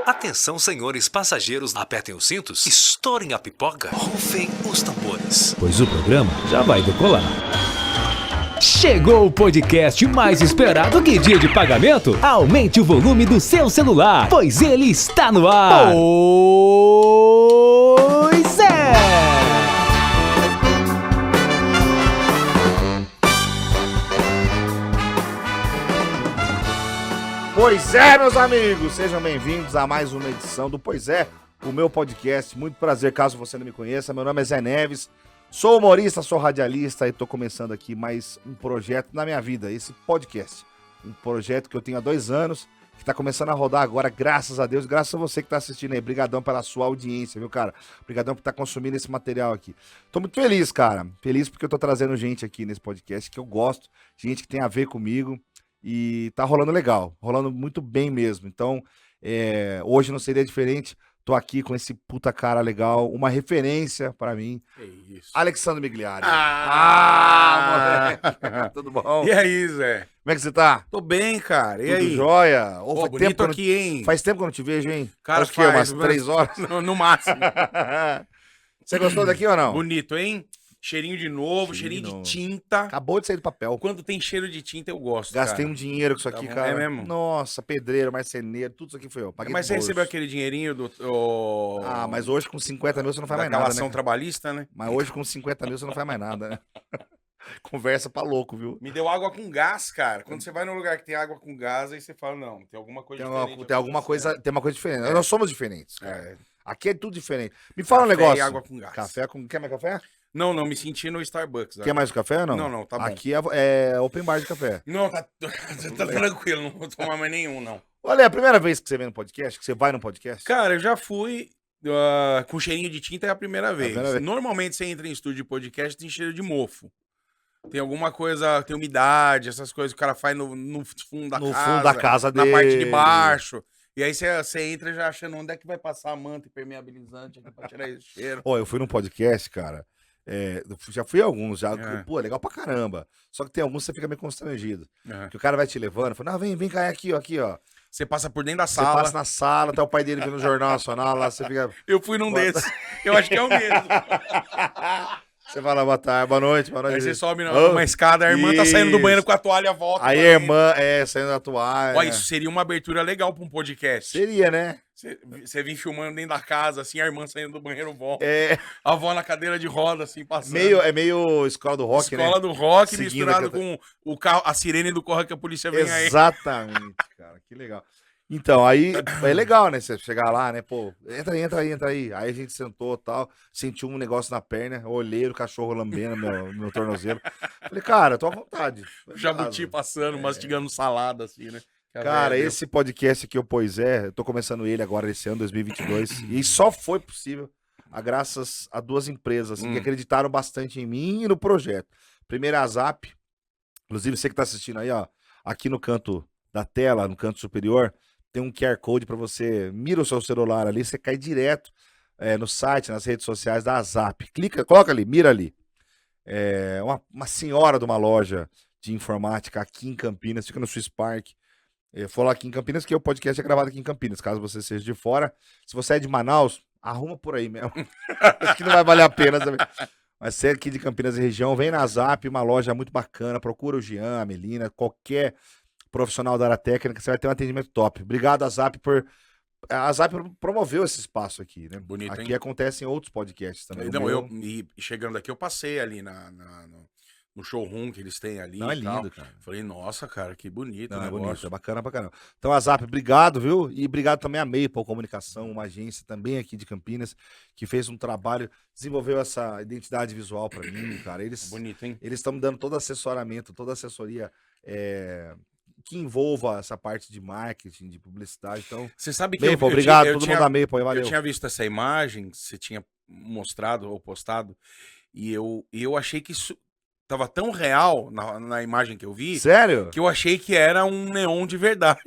Atenção, senhores passageiros, apertem os cintos, estourem a pipoca, rufem os tambores, pois o programa já vai decolar. Chegou o podcast mais esperado que dia de pagamento? Aumente o volume do seu celular, pois ele está no ar. Pois é! Pois é, meus amigos, sejam bem-vindos a mais uma edição do Pois é, o meu podcast. Muito prazer, caso você não me conheça, meu nome é Zé Neves, sou humorista, sou radialista e tô começando aqui mais um projeto na minha vida, esse podcast. Um projeto que eu tenho há 2 anos, que tá começando a rodar agora, graças a Deus, graças a você que tá assistindo aí. Brigadão pela sua audiência, viu, cara? Brigadão por estar consumindo esse material aqui. Tô muito feliz, cara. Feliz porque eu tô trazendo gente aqui nesse podcast que eu gosto, gente que tem a ver comigo. E tá rolando legal, rolando muito bem mesmo. Então, hoje não seria diferente. Tô aqui com esse puta cara legal, uma referência pra mim. É isso. Alexandre Migliari. Moleque. Tudo bom? E aí, Zé? Como é que você tá? Tô bem, cara. E Tudo aí? jóia? Pô, Faz bonito tempo aqui, hein? Faz tempo que eu não te vejo, hein? Cara, Acho que umas 3 horas. No máximo. Você gostou daqui ou não? Bonito, hein? Cheirinho de novo, cheirinho de novo. de tinta. Acabou de sair do papel. Quando tem cheiro de tinta, eu gosto, Gastei cara. um dinheiro com isso Tá aqui, bom. cara. É mesmo? Nossa, pedreiro, marceneiro, tudo isso aqui foi eu. Paguei Mas do você bolso. recebeu aquele dinheirinho do... Ah, mas hoje com 50 mil você não faz mais daquela nada, ação né? trabalhista, né? Mas hoje com 50 mil você não faz mais nada, né? Conversa pra louco, viu? Me deu água com gás, cara. Quando você vai num lugar que tem água com gás, aí você fala, não, tem alguma coisa diferente. Tem alguma coisa diferente. Nós somos diferentes. É. Aqui é tudo diferente. Me fala um Café negócio. e água com gás. Café com... Quer mais café? Não, me senti no Starbucks. Quer mais café ou não? Não, tá bom. Aqui é open bar de café. Não, tá tranquilo, não vou tomar mais nenhum, não. Olha, é a primeira vez que você vem no podcast? Que você vai no podcast? Cara, eu já fui com cheirinho de tinta, é a primeira vez. primeira vez. Normalmente você entra em estúdio de podcast tem cheiro de mofo. Tem alguma coisa, tem umidade, essas coisas que o cara faz no fundo da No casa. fundo da casa na dele. parte de baixo. E aí você entra já achando onde é que vai passar a manta impermeabilizante aqui pra tirar esse cheiro. Ó, eu fui num podcast, cara. Já fui a alguns, já. É. Pô, legal pra caramba. Só que tem alguns que você fica meio constrangido. É. Que o cara vai te levando, fala, não, vem cá, aqui, ó. Você passa por dentro da Você sala. passa na sala, tá o pai dele vendo no Jornal Nacional, lá você fica... Eu fui num desses. Eu acho que é o mesmo. Você fala, boa tarde, boa noite. Aí você sobe numa escada, a irmã tá saindo do banheiro com a toalha, volta. Aí a irmã, saindo da toalha. Ó, isso seria uma abertura legal pra um podcast. Seria, né? Você vir filmando dentro da casa, assim, a irmã saindo do banheiro, volta. É A avó na cadeira de roda, assim, passando. meio escola do rock, né? Escola do rock, Seguindo misturado com o carro, a sirene do corre que a polícia vem aí. Exatamente, cara, que legal. Então, aí é legal, né? Você chegar lá, né? Pô, entra aí. Aí a gente sentou e tal, sentiu um negócio na perna, olhei o cachorro lambendo meu tornozelo. Falei, cara, tô à vontade. Jabuti passando, mastigando salada, assim, né? Cara, esse podcast aqui, o Pois é, eu tô começando ele agora esse ano, 2022, e só foi possível graças a 2 empresas assim, que acreditaram bastante em mim e no projeto. Primeiro a Zap, inclusive você que tá assistindo aí, ó, aqui no canto da tela, no canto superior, tem um QR Code para você, mira o seu celular ali, você cai direto no site, nas redes sociais da Zap. Clica, coloca ali, mira ali. Uma senhora de uma loja de informática aqui em Campinas, fica no Swiss Park. Eu falo aqui em Campinas, que o podcast é gravado aqui em Campinas, caso você seja de fora. Se você é de Manaus, arruma por aí mesmo. Acho que não vai valer a pena também. Mas se é aqui de Campinas e região, vem na Zap, uma loja muito bacana, procura o Jean, a Melina, qualquer profissional da área técnica, você vai ter um atendimento top. Obrigado, a Zap, a Zap promoveu esse espaço aqui, né? Bonito, aqui hein? acontecem outros podcasts também. Não, e chegando aqui, eu passei ali no showroom que eles têm ali. Não, é e tal. lindo, cara. Falei, nossa, cara, que bonito. Não, o é negócio. bonito, é bacana pra caramba. Então, a Zap, obrigado, viu? E obrigado também a Maple Comunicação, uma agência também aqui de Campinas, que fez um trabalho, desenvolveu essa identidade visual pra mim, cara. Bonito, hein? Eles estão me dando todo assessoramento, toda assessoria que envolva essa parte de marketing, de publicidade. Então, Você sabe que Maple, obrigado, eu todo tinha, mundo da Maple, valeu. eu tinha visto essa imagem, que você tinha mostrado ou postado, e eu achei que isso tava tão real na imagem que eu vi, Sério? que eu achei que era um neon de verdade.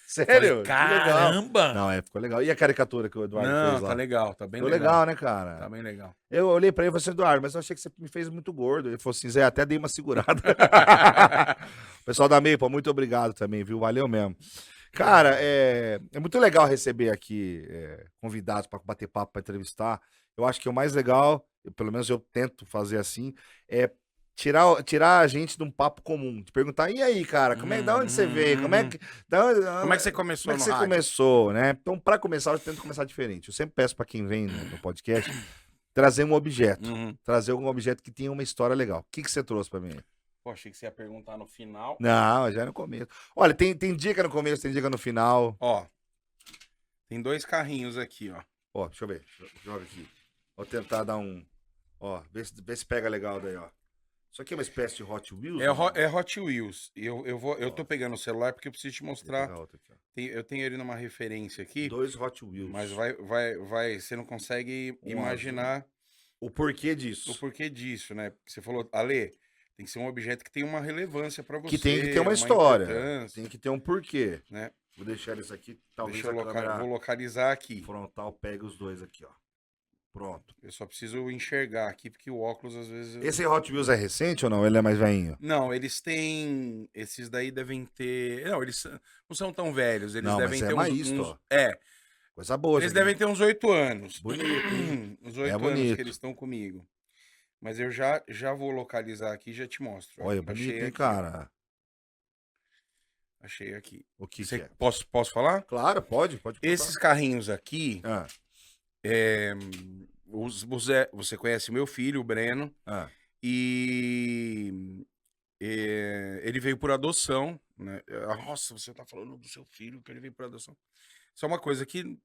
Sério? Falei, Que legal. caramba! Não, ficou legal. E a caricatura que o Eduardo fez lá? Tá legal, tá bem Ficou legal. legal, né, cara? Tá bem legal. Eu olhei pra ele e falei assim, Eduardo, mas eu achei que você me fez muito gordo. Ele falou assim, Zé, até dei uma segurada. Pessoal da Maple, muito obrigado também, viu? Valeu mesmo. Cara, é muito legal receber aqui convidados para bater papo, para entrevistar. Eu acho que o mais legal, pelo menos eu tento fazer assim, é tirar a gente de um papo comum. De perguntar, e aí, cara, da onde você veio? Como é que você começou como é que no você rádio? começou, né? Então, para começar, eu tento começar diferente. Eu sempre peço para quem vem no podcast trazer um objeto. Uhum. Trazer algum objeto que tenha uma história legal. O que você trouxe para mim? Pô, achei que você ia perguntar no final. Não, já é no começo. Olha, tem dica no começo, tem dica no final. Ó, tem 2 carrinhos aqui, ó. Ó, deixa eu ver. Joga aqui. Vou tentar dar um. Ó, vê se pega legal daí, ó. Isso aqui é uma espécie de Hot Wheels? É Hot Wheels. Eu tô pegando o celular porque eu preciso te mostrar. Eu tenho ele numa referência aqui, 2 Hot Wheels. mas você não consegue Um imaginar O porquê disso? o porquê disso, né? Porque você falou, Ale, tem que ser um objeto que tem uma relevância pra você. Que tem que ter uma história. importância, Tem que ter um porquê. né? Vou deixar isso aqui. Talvez Deixa eu a câmera vou localizar aqui. frontal pegue os dois aqui, ó. Pronto. Eu só preciso enxergar aqui, porque o óculos às vezes. Esse Hot Wheels é recente ou não? Ele é mais velhinho? Não, eles têm. Esses daí devem ter. Não, eles não são tão velhos. Eles Não, devem mas é ter mais uns. isto, ó. É. Coisa boa. Eles isso aqui. devem ter uns 8 anos. Bonito, hein? Uns 8 É anos bonito. que eles estão comigo. Mas eu já vou localizar aqui e já te mostro. ó. Olha, bonito, Achei hein, aqui, cara? Achei aqui. O que Você- que é? posso falar? Claro, pode contar. Esses carrinhos aqui, Ah, você conhece meu filho, o Breno, ah. ele veio por adoção, né? Nossa, você tá falando do seu filho que ele veio por adoção. Isso é uma coisa que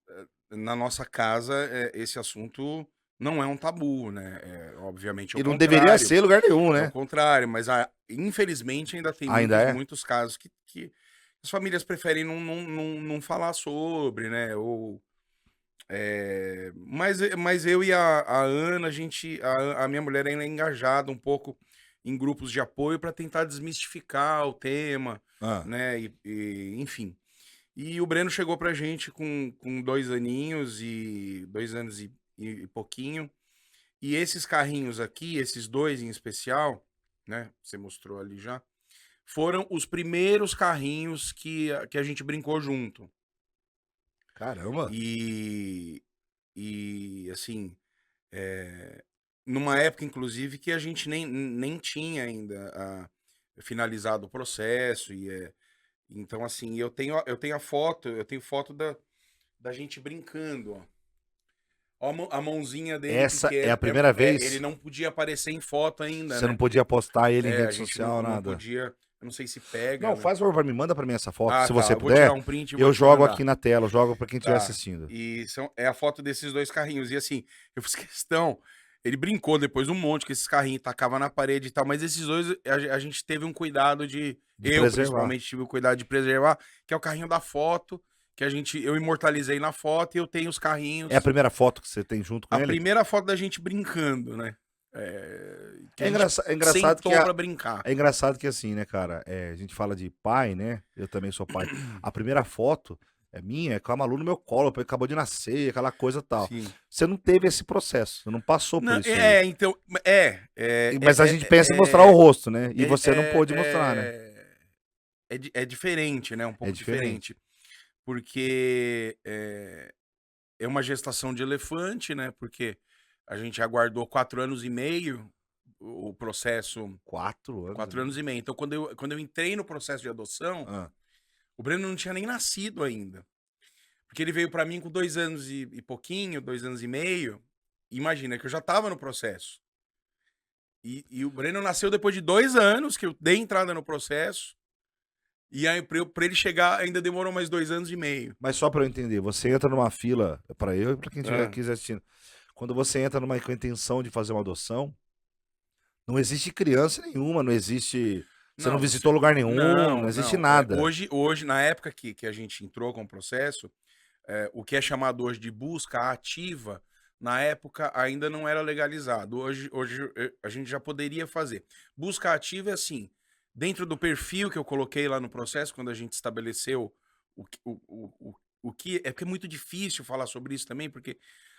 na nossa casa esse assunto não é um tabu, né? Obviamente é E o não deveria contrário, ser em lugar nenhum, é né? o contrário, mas infelizmente ainda tem Ainda é? muitos casos que as famílias preferem não falar sobre, né? Ou, mas eu e a Ana, a minha mulher ainda é engajada um pouco em grupos de apoio para tentar desmistificar o tema, Ah. né? Enfim. E o Breno chegou pra gente com 2 aninhos 2 anos e pouquinho. E esses carrinhos aqui, esses 2 em especial, né? Você mostrou ali já, foram os primeiros carrinhos que a gente brincou junto. Caramba. E assim, numa época, inclusive, que a gente nem tinha ainda finalizado o processo. Então, assim, eu tenho foto da gente brincando, ó. Ó a mãozinha dele. Essa porque é a primeira vez? ele não podia aparecer em foto ainda, Você né? não podia postar ele em A rede gente social, não nada. podia, eu não sei se pega. Não, né? faz favor pra mim, manda pra mim essa foto, Ah, se tá, você eu vou puder. tirar um print e vou Eu te jogo mandar. aqui na tela, eu jogo pra quem estiver Tá. assistindo. E é a foto desses 2 carrinhos. E assim, eu fiz questão. Ele brincou depois um monte com esses carrinhos, tacava na parede e tal, mas esses 2 a gente teve um cuidado De eu preservar. principalmente tive o cuidado de preservar, que é o carrinho da foto, que eu imortalizei na foto e eu tenho os carrinhos. É a primeira foto que você tem junto com A ele? primeira foto da gente brincando, né? Que a gente engraçado sentou que pra brincar. É engraçado que assim, né, cara? A gente fala de pai, né? Eu também sou pai. A primeira foto é minha, é com a Malu no meu colo, porque acabou de nascer, aquela coisa e tal. Sim. Você não teve esse processo, você não passou por Não, isso. aí. então. Mas a gente pensa em mostrar o rosto, né? E você não pôde mostrar, né? É diferente, né? Um pouco diferente. diferente. Porque é uma gestação de elefante, né? Porque a gente aguardou 4 anos e meio o processo. 4 anos. 4 anos e meio. Então, quando eu entrei no processo de adoção, Ah, o Breno não tinha nem nascido ainda. Porque ele veio pra mim com 2 anos e pouquinho, 2 anos e meio. Imagina que eu já tava no processo. E o Breno nasceu depois de 2 anos que eu dei entrada no processo. E aí, pra ele chegar, ainda demorou mais 2 anos e meio. Mas só pra eu entender, você entra numa fila, pra eu e pra quem estiver Ah. aqui assistindo. Quando você entra com a intenção de fazer uma adoção, não existe criança nenhuma, não existe. Você não visitou lugar nenhum, não existe nada. Hoje, na época que a gente entrou com o processo, o que é chamado hoje de busca ativa, na época ainda não era legalizado. Hoje a gente já poderia fazer. Busca ativa é assim, dentro do perfil que eu coloquei lá no processo, quando a gente estabeleceu o que... É porque é muito difícil falar sobre isso também, porque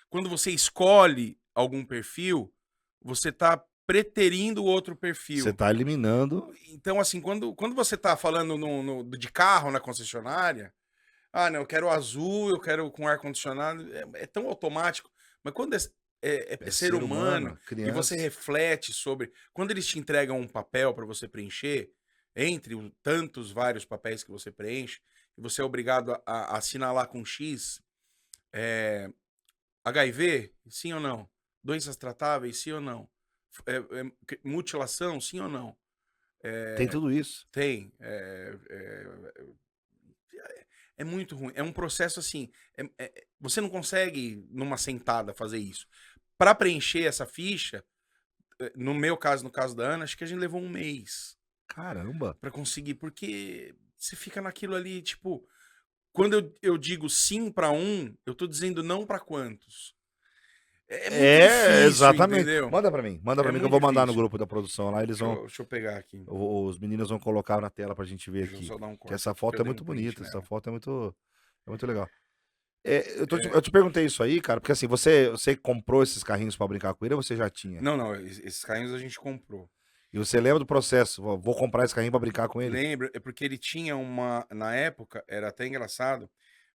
quando você escolhe algum perfil, você está preterindo outro perfil. Você tá eliminando. Então, assim, quando você tá falando de carro na concessionária, Ah, não, eu quero azul, eu quero com ar-condicionado. É tão automático. Mas quando é ser humano e você criança. reflete sobre. Quando eles te entregam um papel para você preencher, entre tantos vários papéis que você preenche, e você é obrigado a assinalar com X, HIV, sim ou não? Doenças tratáveis, sim ou não? Mutilação, sim ou não? Tem tudo isso. Tem. É muito ruim. É um processo assim. Você não consegue, numa sentada, fazer isso. Para preencher essa ficha, no meu caso, no caso da Ana, acho que a gente levou um mês Caramba. para conseguir, porque você fica naquilo ali, tipo, quando eu digo sim para um, eu tô dizendo não para quantos. É muito difícil, Exatamente. entendeu? Manda pra mim que eu muito vou mandar no difícil. grupo da produção lá, eles vão, Deixa eu pegar aqui. os meninos vão colocar na tela pra gente ver Deixa eu aqui. só dar um Que corte. essa aqui, foto eu é dei um muito print bonita, essa nela. foto é muito legal. Eu te perguntei isso aí, cara, porque assim, você comprou esses carrinhos pra brincar com ele ou você já tinha? Não, esses carrinhos a gente comprou. E você lembra do processo? Vou comprar esse carrinho pra brincar com ele? Lembra? É porque ele tinha na época, era até engraçado,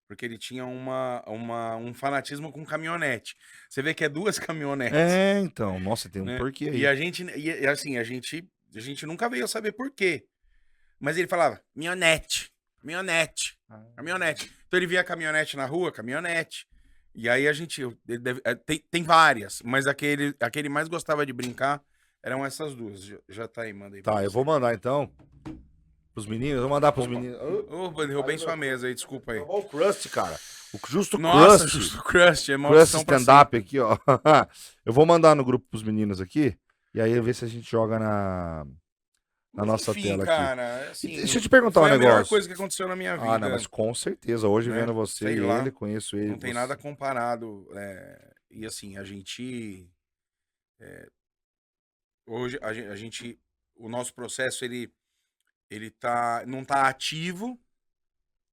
porque ele tinha um fanatismo com caminhonete. Você vê que é duas caminhonetes, Então, nossa, tem um né? porquê E aí. a gente, assim, a gente nunca veio saber por quê. Mas ele falava, minhonete, caminhonete. Então ele via caminhonete na rua, caminhonete. E aí tem várias, mas aquele mais gostava de brincar eram essas duas. Já tá aí, manda aí. pra Tá, eu você. vou mandar então pros meninos, vou mandar pros meninos. Opa, derrubei sua mesa aí, desculpa aí. Olha o Crust, cara. O justo Nossa, Crust. justo Crust, é Crust maldição pra stand-up sempre. aqui, ó. Eu vou mandar no grupo pros meninos aqui. E aí eu ver se a gente joga na Mas, nossa enfim, tela aqui. cara, assim, Deixa eu te perguntar foi um a melhor negócio. coisa que aconteceu na minha vida. Ah, não, mas com certeza. Hoje né? vendo você Sei e lá. ele, conheço ele. Não tem nada comparado. E assim, a gente... hoje, a gente... O nosso processo, ele não tá ativo,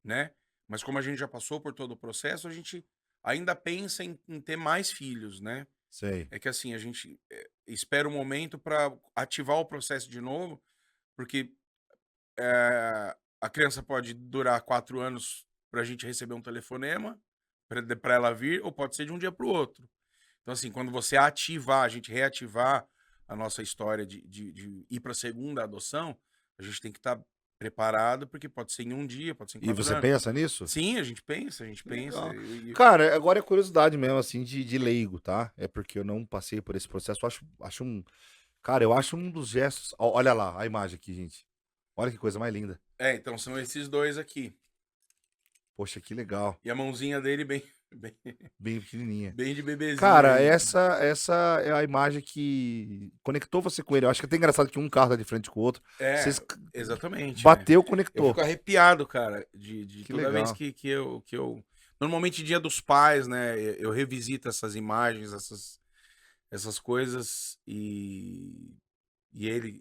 né? Mas como a gente já passou por todo o processo, a gente ainda pensa em ter mais filhos, né? Sei. É que assim, a gente espera o momento para ativar o processo de novo, porque a criança pode durar 4 anos para a gente receber um telefonema, para ela vir, ou pode ser de um dia para o outro. Então, assim, quando você ativar, a gente reativar a nossa história de ir para a segunda adoção, a gente tem que estar preparado, porque pode ser em um dia, pode ser em E 4 você anos. pensa nisso? Sim, a gente pensa. Legal. E- Cara, agora é curiosidade mesmo, assim, de leigo, tá? É porque eu não passei por esse processo. Eu acho um. Cara, eu acho um dos gestos. Olha lá a imagem aqui, gente. Olha que coisa mais linda. então são esses dois aqui. Poxa, que legal. E a mãozinha dele Bem pequenininha. bem de bebezinho. Cara, aí. essa é a imagem que conectou você com ele. Eu acho que é até engraçado que um carro tá de frente com o outro. Vocês Exatamente. bateu, Eu conectou. fico arrepiado, cara, de Que toda vez legal. que eu... Normalmente, Dia dos Pais, né? Eu revisito essas imagens, essas coisas, e ele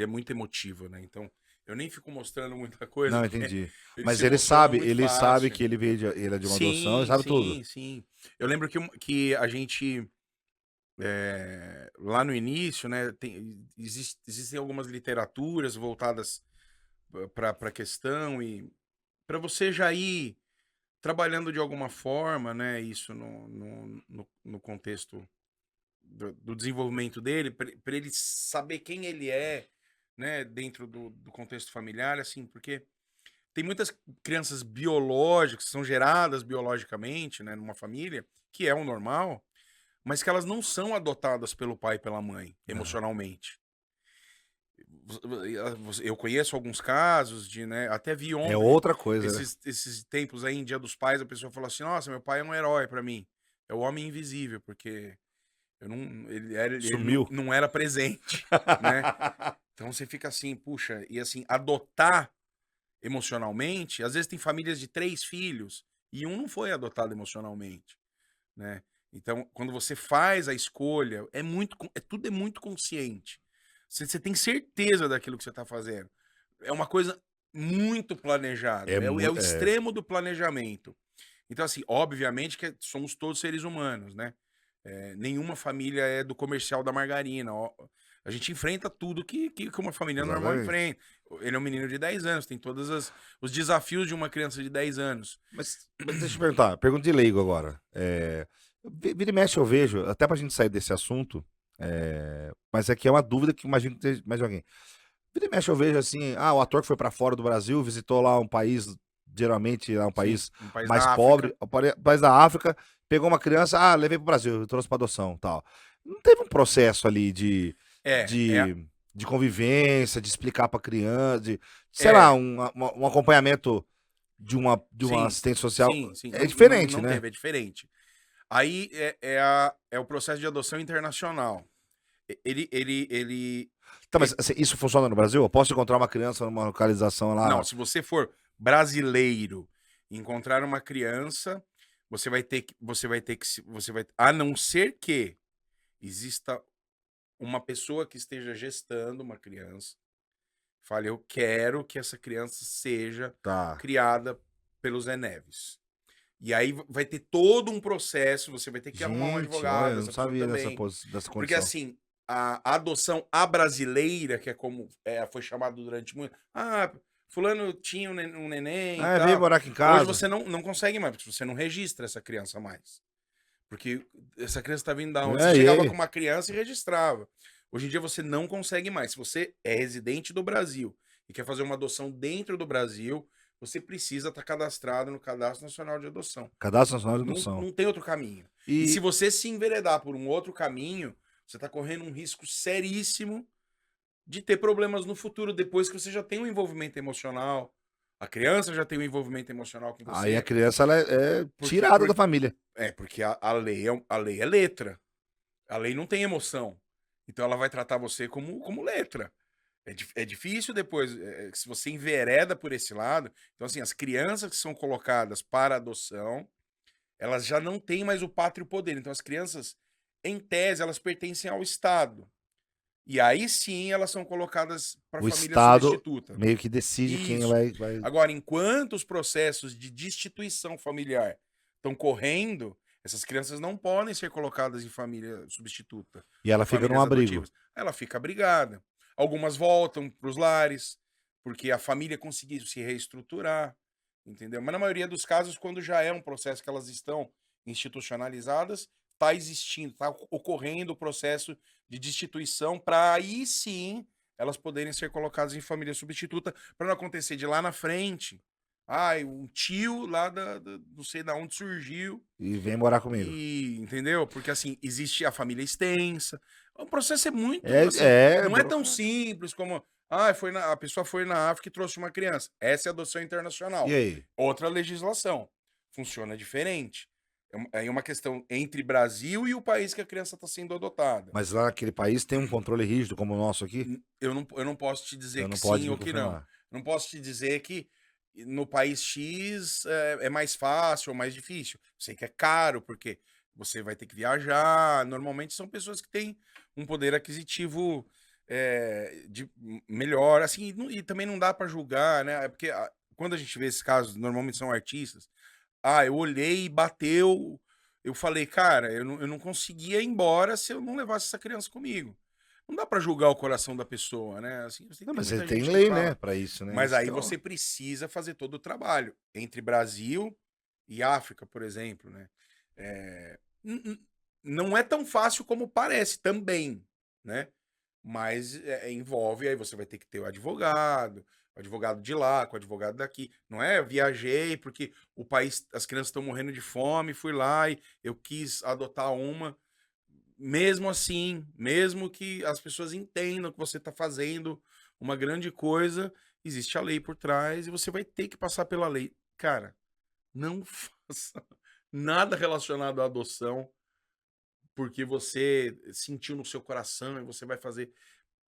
é muito emotivo, né? Então, eu nem fico mostrando muita coisa. Não, porque entendi. ele Mas se ele emociona sabe, muito ele fácil. sabe que ele ele é de uma adoção, ele sabe tudo. Sim. Eu lembro que a gente, lá no início, né, existem algumas literaturas voltadas para a questão, e para você já ir trabalhando de alguma forma, né, isso no contexto do desenvolvimento dele, para ele saber quem ele é, né, dentro do contexto familiar, assim, porque tem muitas crianças biológicas, que são geradas biologicamente, né, numa família, que é o normal, mas que elas não são adotadas pelo pai e pela mãe, emocionalmente. Eu conheço alguns casos de, né, até vi ontem, É outra coisa, né? esses tempos aí, em Dia dos Pais, a pessoa falou assim, nossa, meu pai é um herói pra mim, é o homem invisível, porque ele Sumiu. não era presente, né? Então você fica assim, puxa, e assim, adotar emocionalmente, às vezes tem famílias de 3 filhos e um não foi adotado emocionalmente, né? Então, quando você faz a escolha, tudo é muito consciente. Você tem certeza daquilo que você está fazendo. É uma coisa muito planejada. É o extremo do planejamento. Então, assim, obviamente que somos todos seres humanos, né? Nenhuma família é do comercial da margarina. A gente enfrenta tudo que uma família normal Exatamente. enfrenta. Ele é um menino de 10 anos, tem todos os desafios de uma criança de 10 anos. Mas deixa eu te perguntar, pergunta de leigo agora. Vira e mexe eu vejo, até pra gente sair desse assunto, mas aqui é uma dúvida que imagino que tenha mais de alguém. Vira e mexe eu vejo assim, o ator que foi pra fora do Brasil, visitou lá um país, geralmente é um país Um país mais da pobre, África. país da África, pegou uma criança, levei pro Brasil, trouxe pra adoção, tal. Não teve um processo ali de, É, de, de convivência, de explicar pra criança, sei É. lá, um acompanhamento de uma Sim, assistente social. sim. É diferente, não né? teve, é diferente. Aí é o processo de adoção internacional. Ele Tá, mas assim, isso funciona no Brasil? Eu posso encontrar uma criança numa localização lá? Não, se você for brasileiro e encontrar uma criança, a não ser que exista uma pessoa que esteja gestando uma criança, fale, eu quero que essa criança seja Tá. criada pelo Zé Neves. E aí vai ter todo um processo, você vai ter que arrumar um Gente, advogado, olha, eu essa não pessoa sabia dessa, também. dessa condição. Porque assim, a adoção à brasileira, que é como foi chamado durante muito. Fulano tinha um neném. E Veio tal. morar aqui em casa. Hoje você não consegue mais, porque você não registra essa criança mais. Porque essa criança tá vindo da onde? Você chegava com uma criança e registrava. Hoje em dia você não consegue mais. Se você é residente do Brasil e quer fazer uma adoção dentro do Brasil, você precisa estar cadastrado no Cadastro Nacional de Adoção. Cadastro Nacional de Adoção. Não tem outro caminho. E se você se enveredar por um outro caminho, você está correndo um risco seríssimo de ter problemas no futuro, depois que você já tem um envolvimento emocional. A criança já tem um envolvimento emocional com você. Aí a criança ela é tirada da família. Porque a lei é letra. A lei não tem emoção. Então ela vai tratar você como letra. É difícil depois, se você envereda por esse lado. Então, assim, as crianças que são colocadas para adoção, elas já não têm mais o pátrio poder. Então, as crianças, em tese, elas pertencem ao Estado. E aí sim elas são colocadas para O família Estado substituta. meio que decide quem Isso. vai... Agora, enquanto os processos de destituição familiar estão correndo, essas crianças não podem ser colocadas em família substituta. E ela fica num famílias abrigo. adotivas. Ela fica abrigada. Algumas voltam para os lares, porque a família conseguiu se reestruturar, entendeu? Mas na maioria dos casos, quando já é um processo que elas estão institucionalizadas, está existindo, está ocorrendo o processo de destituição para aí sim elas poderem ser colocadas em família substituta, para não acontecer de lá na frente. Um tio lá não sei da onde surgiu. E vem morar comigo. Entendeu? Porque assim, existe a família extensa. O processo é muito. Não é tão simples como. A pessoa foi na África e trouxe uma criança. Essa é a adoção internacional. E aí? Outra legislação. Funciona diferente. É uma questão entre Brasil e o país que a criança está sendo adotada. Mas lá naquele país tem um controle rígido como o nosso aqui? Eu não posso te dizer que pode sim ou que não. Não posso te dizer que no país X é mais fácil ou mais difícil. Sei que é caro, porque você vai ter que viajar. Normalmente são pessoas que têm um poder aquisitivo melhor. Assim, e também não dá para julgar, né? Porque quando a gente vê esses casos, normalmente são artistas. Eu olhei e bateu. Eu falei, cara, eu não conseguia ir embora se eu não levasse essa criança comigo. Não dá pra julgar o coração da pessoa, né? Assim, Mas você tem lei, né, pra isso, né? Mas aí você precisa fazer todo o trabalho. Entre Brasil e África, por exemplo, né? Não é tão fácil como parece também, né? Mas envolve, aí você vai ter que ter o advogado de lá, com o advogado daqui. Não é, viajei porque o país, as crianças estão morrendo de fome, fui lá e eu quis adotar uma. Mesmo assim, mesmo que as pessoas entendam que você está fazendo uma grande coisa, existe a lei por trás e você vai ter que passar pela lei. Cara, não faça nada relacionado à adoção porque você sentiu no seu coração e você vai fazer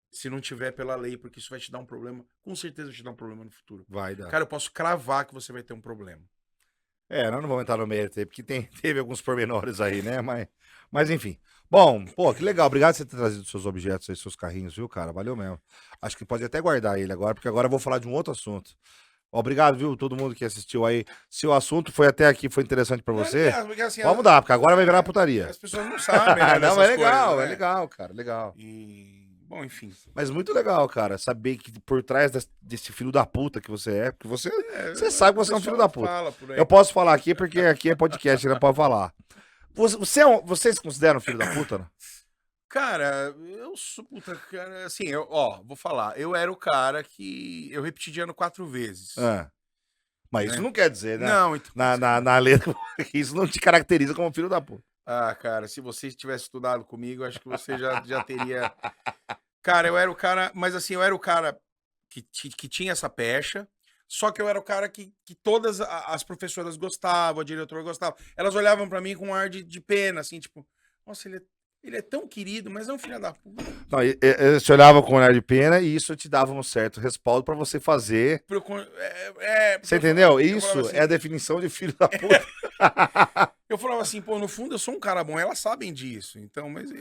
se não tiver pela lei, porque isso vai te dar um problema. Com certeza vai te dar um problema no futuro. Vai dar. Cara, eu posso cravar que você vai ter um problema. Nós não vamos entrar no mérito aí, porque teve alguns pormenores aí, né? Mas enfim. Bom, que legal. Obrigado por você ter trazido seus objetos aí, seus carrinhos, viu, cara? Valeu mesmo. Acho que pode até guardar ele agora, porque agora eu vou falar de um outro assunto. Obrigado, viu, todo mundo que assistiu aí. Se o assunto foi até aqui, foi interessante pra você, Porque, assim, vamos mudar, porque agora vai virar putaria. As pessoas não sabem, né? Não, é legal, coisas, né? é legal, cara, legal. Bom, enfim. Mas muito legal, cara, saber que por trás desse filho da puta que você é, porque você sabe que você é um filho da puta. Fala por aí. Eu posso falar aqui porque aqui é podcast, não pode falar. Vocês se consideram filho da puta, né? Cara, eu sou puta, cara, assim, vou falar, eu era o cara que eu repeti de ano 4 vezes. Mas isso Né? não quer dizer, né? Não, então, Na letra, isso não te caracteriza como filho da puta. cara, se você tivesse estudado comigo, acho que você já teria. Cara, eu era o cara, mas assim, eu era o cara que tinha essa pecha, só que eu era o cara que todas as professoras gostavam, a diretora gostava. Elas olhavam pra mim com um ar de pena, assim, tipo, nossa, ele é tão querido, mas é um filho da puta. Não, você olhava com um olhar de pena e isso te dava um certo respaldo pra você fazer. Você entendeu? Isso assim, é a definição de filho da puta. eu falava assim, pô, no fundo eu sou um cara bom, elas sabem disso, então, mas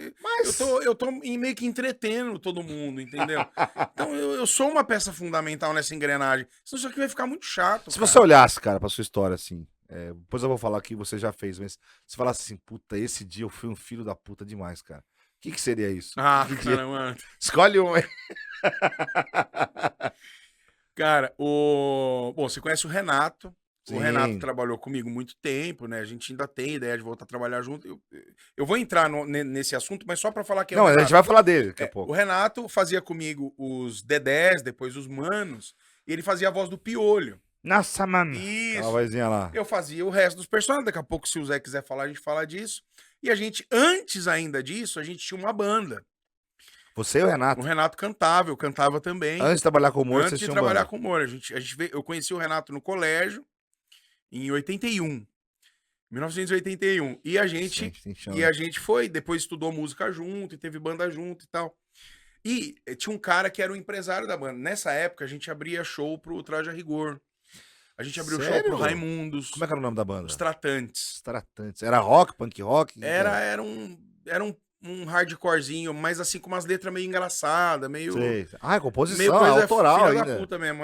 eu tô meio que entretendo todo mundo, entendeu? Então eu sou uma peça fundamental nessa engrenagem, senão isso aqui vai ficar muito chato. Se cara. você olhasse, cara, pra sua história assim, depois eu vou falar que você já fez, mas se falasse assim, puta, esse dia eu fui um filho da puta demais, cara. O que seria isso? Ah, Que dia? cara, mano. Escolhe um aí. Cara, bom, você conhece o Renato. Sim. O Renato trabalhou comigo muito tempo, né? A gente ainda tem ideia de voltar a trabalhar junto. Eu vou entrar nesse assunto, mas só pra falar que Não, a gente vai falar dele daqui a pouco. O Renato fazia comigo os Dedés, depois os Manos, e ele fazia a voz do Piolho. Nossa, mano. Isso. Aquela vozinha lá. Eu fazia o resto dos personagens. Daqui a pouco, se o Zé quiser falar, a gente fala disso. E a gente, antes ainda disso, a gente tinha uma banda. Você e o Renato. O Renato cantava, eu cantava também. Antes de trabalhar com humor, Antes vocês de tinham trabalhar banda. com humor. Eu conheci o Renato no colégio em 81. 1981. E a gente foi, depois estudou música junto, e teve banda junto e tal. E tinha um cara que era o empresário da banda. Nessa época, a gente abria show pro Traje a Rigor. A gente abriu show pro Raimundos. Como é que era o nome da banda? Os Tratantes. Os Tratantes. Era rock, punk rock? Era um hardcorezinho, mas assim, com umas letras meio engraçadas, meio... Sei. Ah, é composição, meio coisa autoral filha ainda. da puta mesmo,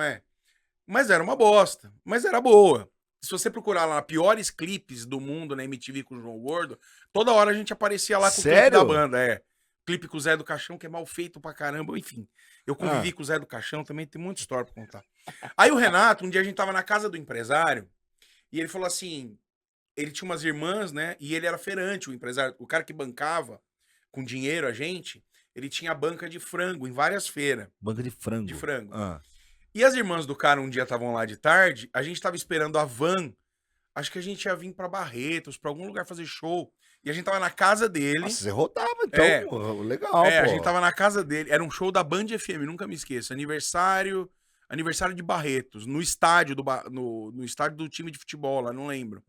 Mas era uma bosta. Mas era boa. Se você procurar lá, piores clipes do mundo na MTV com o João Gordo, toda hora a gente aparecia lá com o clipe da banda, Clipe com o Zé do Caixão, que é mal feito pra caramba, enfim. Eu convivi com o Zé do Caixão, também tem muita história pra contar. Aí o Renato, um dia a gente tava na casa do empresário, e ele falou assim, ele tinha umas irmãs, né, e ele era feirante, o empresário, o cara que bancava com dinheiro a gente, ele tinha banca de frango em várias feiras. Banca de frango. De frango. E as irmãs do cara um dia estavam lá de tarde, a gente tava esperando a van, acho que a gente ia vir pra Barretos, pra algum lugar fazer show. E a gente tava na casa dele. Nossa, você rodava, então. Legal, pô. A gente tava na casa dele. Era um show da Band FM, nunca me esqueço. Aniversário de Barretos, no estádio no estádio do time de futebol lá, não lembro.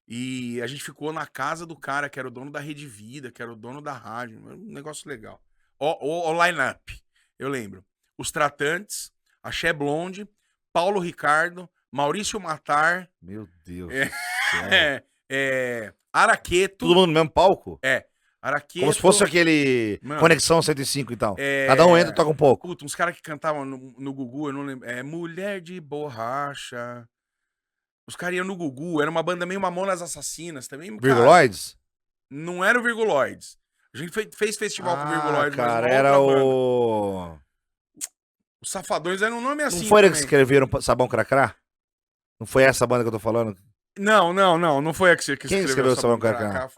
E a gente ficou na casa do cara, que era o dono da Rede Vida, que era o dono da rádio. Um negócio legal. O line-up, eu lembro. Os Tratantes, Axé Blonde, Paulo Ricardo, Maurício Matar. Meu Deus. Araqueto. Todo mundo no mesmo palco? Araqueto. Como se fosse aquele Mano, Conexão 105 e tal. Cada um entra e toca um pouco. Puta, uns caras que cantavam no Gugu, eu não lembro. Mulher de Borracha. Os caras iam no Gugu, era uma banda meio Mamonas Assassinas também. Virguloides? Não era o Virguloides. A gente fez festival com o Virguloides. Cara, era o... Os Safadões era um nome assim. Não foi eles que escreveram Sabão Cracrá? Não foi essa banda que eu tô falando? Não foi a que você Quem escreveu Sabão Cracrá?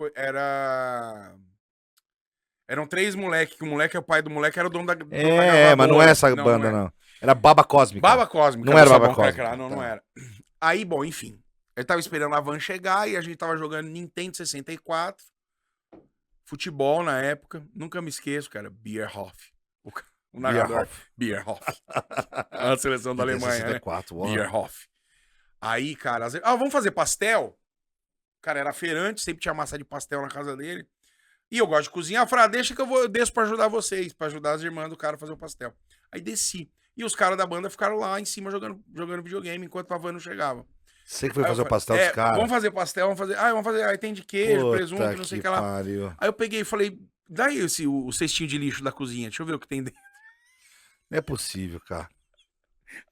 Eram 3 moleques, que o moleque é o pai do moleque, era o dono da mas não é essa banda, não. Era Baba Cósmica. Baba Cósmica. Não era Baba Cósmica. Não era. Aí, bom, enfim. Ele tava esperando a van chegar e a gente tava jogando Nintendo 64. Futebol na época. Nunca me esqueço, cara. Bierhoff. O narrador. Bierhoff. A seleção da Alemanha, 64, né? Bierhoff. Aí, cara, vamos fazer pastel? Cara, era feirante, sempre tinha massa de pastel na casa dele. E eu gosto de cozinhar. Eu falei, deixa que eu desço pra ajudar vocês, pra ajudar as irmãs do cara a fazer o pastel. Aí desci. E os caras da banda ficaram lá em cima jogando videogame enquanto a van não chegava. Você que foi fazer o pastel dos caras? Vamos fazer pastel, vamos fazer. Vamos fazer. Aí tem de queijo, presunto, não sei o que lá. Pariu. Aí eu peguei e falei, daí o cestinho de lixo da cozinha, deixa eu ver o que tem dentro. Não é possível, cara.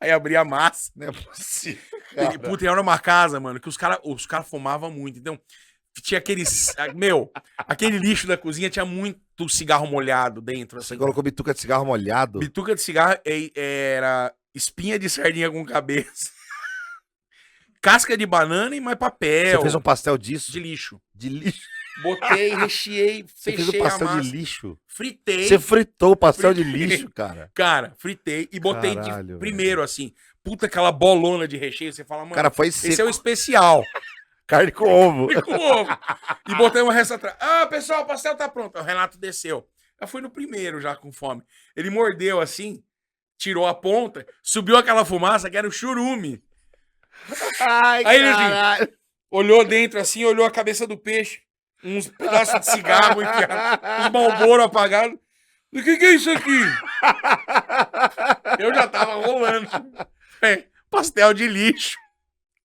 Aí abri a massa. Não é possível. Puta, era uma casa, mano, que os caras fumavam muito. Então, tinha aqueles... Meu, aquele lixo da cozinha tinha muito cigarro molhado dentro. Você Assim. colocou bituca de cigarro molhado? Bituca de cigarro era espinha de sardinha com cabeça. Casca de banana e mais papel. Você fez um pastel disso? De lixo. De lixo? Botei, recheei, Você fez fechei um a pastel massa. de lixo? Fritei. Você fritou o pastel de Fritei. lixo, cara. Cara, fritei e botei Caralho, primeiro, assim. Puta, aquela bolona de recheio. Você fala, mano, Cara, foi esse seco. é o especial. Carne com ovo. E com ovo. E botei uma resto atrás. Ah, pessoal, o pastel tá pronto. O Renato desceu. Eu fui no primeiro já com fome. Ele mordeu assim, tirou a ponta, subiu aquela fumaça que era o churume. Ai, Aí ele caralho. olhou dentro assim, olhou a cabeça do peixe, uns pedaços de cigarro enfiados, uns Marlboro apagados. O que é isso aqui? Eu já tava rolando. Pastel de lixo.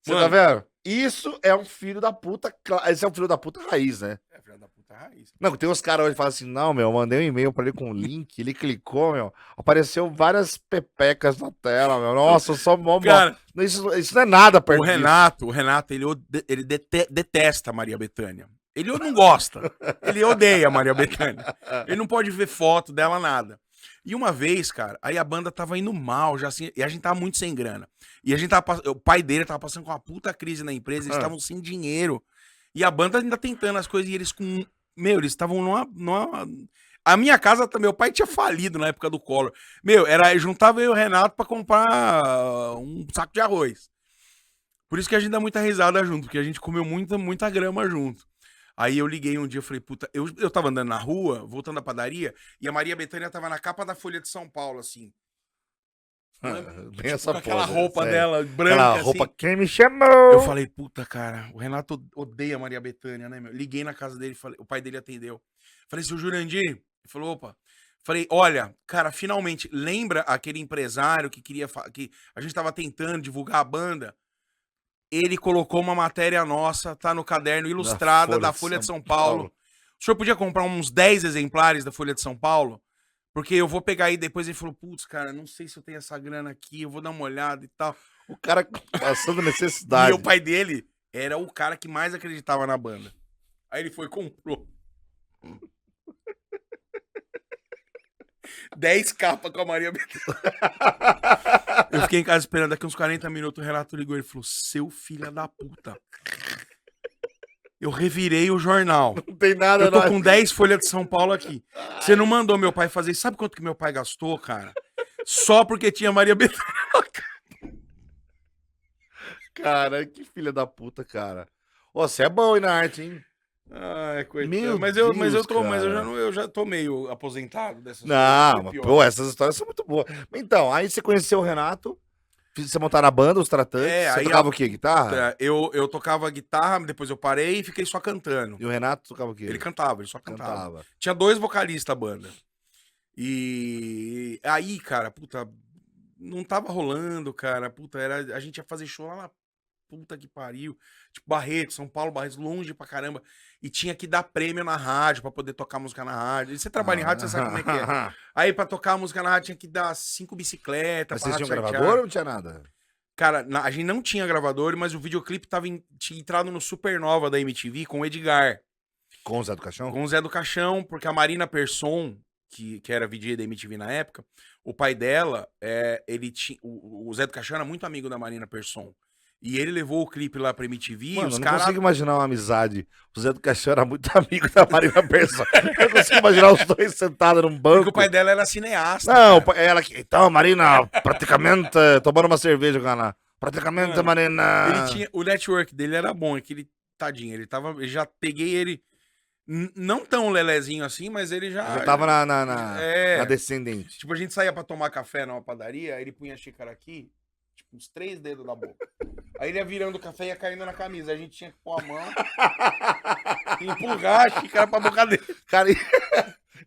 Você tá vendo? Isso é um filho da puta. Esse é um filho da puta raiz, né? É filho da puta raiz. Não, tem uns caras hoje que falam assim, não, meu, eu mandei um e-mail pra ele com um link, ele clicou, meu, apareceu várias pepecas na tela, meu. Nossa, eu sou mó... Cara, isso não é nada perto o disso. Renato, ele detesta a Maria Bethânia. Ele não gosta. Ele odeia a Maria Bethânia. Ele não pode ver foto dela, nada. E uma vez, cara, aí a banda tava indo mal, já assim, e a gente tava muito sem grana. E a gente tava, o pai dele tava passando com uma puta crise na empresa, eles estavam sem dinheiro. E a banda ainda tentando as coisas, e eles com... Meu, eles estavam numa... A minha casa, meu pai tinha falido na época do Collor. Meu, juntava eu e o Renato pra comprar um saco de arroz. Por isso que a gente dá muita risada junto, porque a gente comeu muita grama junto. Aí eu liguei um dia, eu falei, puta, eu tava andando na rua, voltando da padaria, e a Maria Bethânia tava na capa da Folha de São Paulo, assim. Bem Tipo, essa com aquela pose, roupa sério. dela, branca, Aquela assim. roupa, quem me chamou? Eu falei, puta, cara, o Renato odeia a Maria Bethânia, né, meu? Liguei na casa dele, o pai dele atendeu. Falei, seu Jurandir? Ele falou, opa. Falei, olha, cara, finalmente, lembra aquele empresário que queria... que a gente tava tentando divulgar a banda? Ele colocou uma matéria nossa, tá no caderno ilustrada da Folha de São Paulo. O senhor podia comprar uns 10 exemplares da Folha de São Paulo? Porque eu vou pegar aí depois. Ele falou, putz, cara, não sei se eu tenho essa grana aqui, eu vou dar uma olhada e tal. O cara passando E necessidade. o pai dele era o cara que mais acreditava na banda. Aí ele foi e comprou 10 capas com a Maria Bethânia. Eu fiquei em casa esperando, daqui uns 40 minutos o Renato ligou, ele falou, seu filho da puta. Eu revirei o jornal. Não tem nada, Eu tô com 10 folhas de São Paulo aqui. Você não mandou meu pai fazer. Sabe quanto que meu pai gastou, cara? Só porque tinha Maria Bethânia. Cara, que filha da puta, cara. Ô, você é bom aí na arte, hein? Ai, coitado. Meu mas Deus, eu já tô meio aposentado dessas Não, coisas. mas, pô, essas histórias são muito boas. Então, aí você conheceu o Renato, você montar a banda, os Tratantes, você aí tocava o quê? Guitarra? Eu tocava guitarra, depois eu parei e fiquei só cantando. E o Renato tocava o quê? Ele cantava, ele só cantava. cantava. Tinha 2 vocalistas a banda. E aí, cara, puta, não tava rolando, cara. Puta, a gente ia fazer show lá na puta que pariu. Tipo, Barreto, São Paulo, Barreto, longe pra caramba. E tinha que dar prêmio na rádio pra poder tocar música na rádio. E você trabalha em rádio, você sabe como é que é. Aí pra tocar música na rádio tinha que dar 5 bicicletas. Mas vocês tinham gravador ou não tinha nada? Cara, a gente não tinha gravador, mas o videoclipe tinha entrado no Supernova da MTV com o Edgar. Com o Zé do Caixão? Com o Zé do Caixão, porque a Marina Persson, que era VJ da MTV na época, o pai dela, ele tinha. O Zé do Caixão era muito amigo da Marina Persson. E ele levou o clipe lá pra MTV. Mano, os eu não caras. consigo imaginar uma amizade. O Zé do Caixão era muito amigo da Marina Persson. Eu não consigo imaginar os dois sentados num banco. Porque o pai dela era cineasta. Não, cara. ela que. Então, Marina, praticamente, tomando uma cerveja com ela. Praticamente, Mano, Marina. Ele tinha, o network dele era bom, é que ele, tadinho, eu já peguei ele, não tão lelezinho assim, mas ele já... Já tava na descendente. Tipo, a gente saía pra tomar café numa padaria, aí ele punha a xícara aqui, tipo, uns 3 dedos da boca. Aí ele ia virando o café e ia caindo na camisa, a gente tinha que pôr a mão e empurrar a xícara pra boca dele. Cara,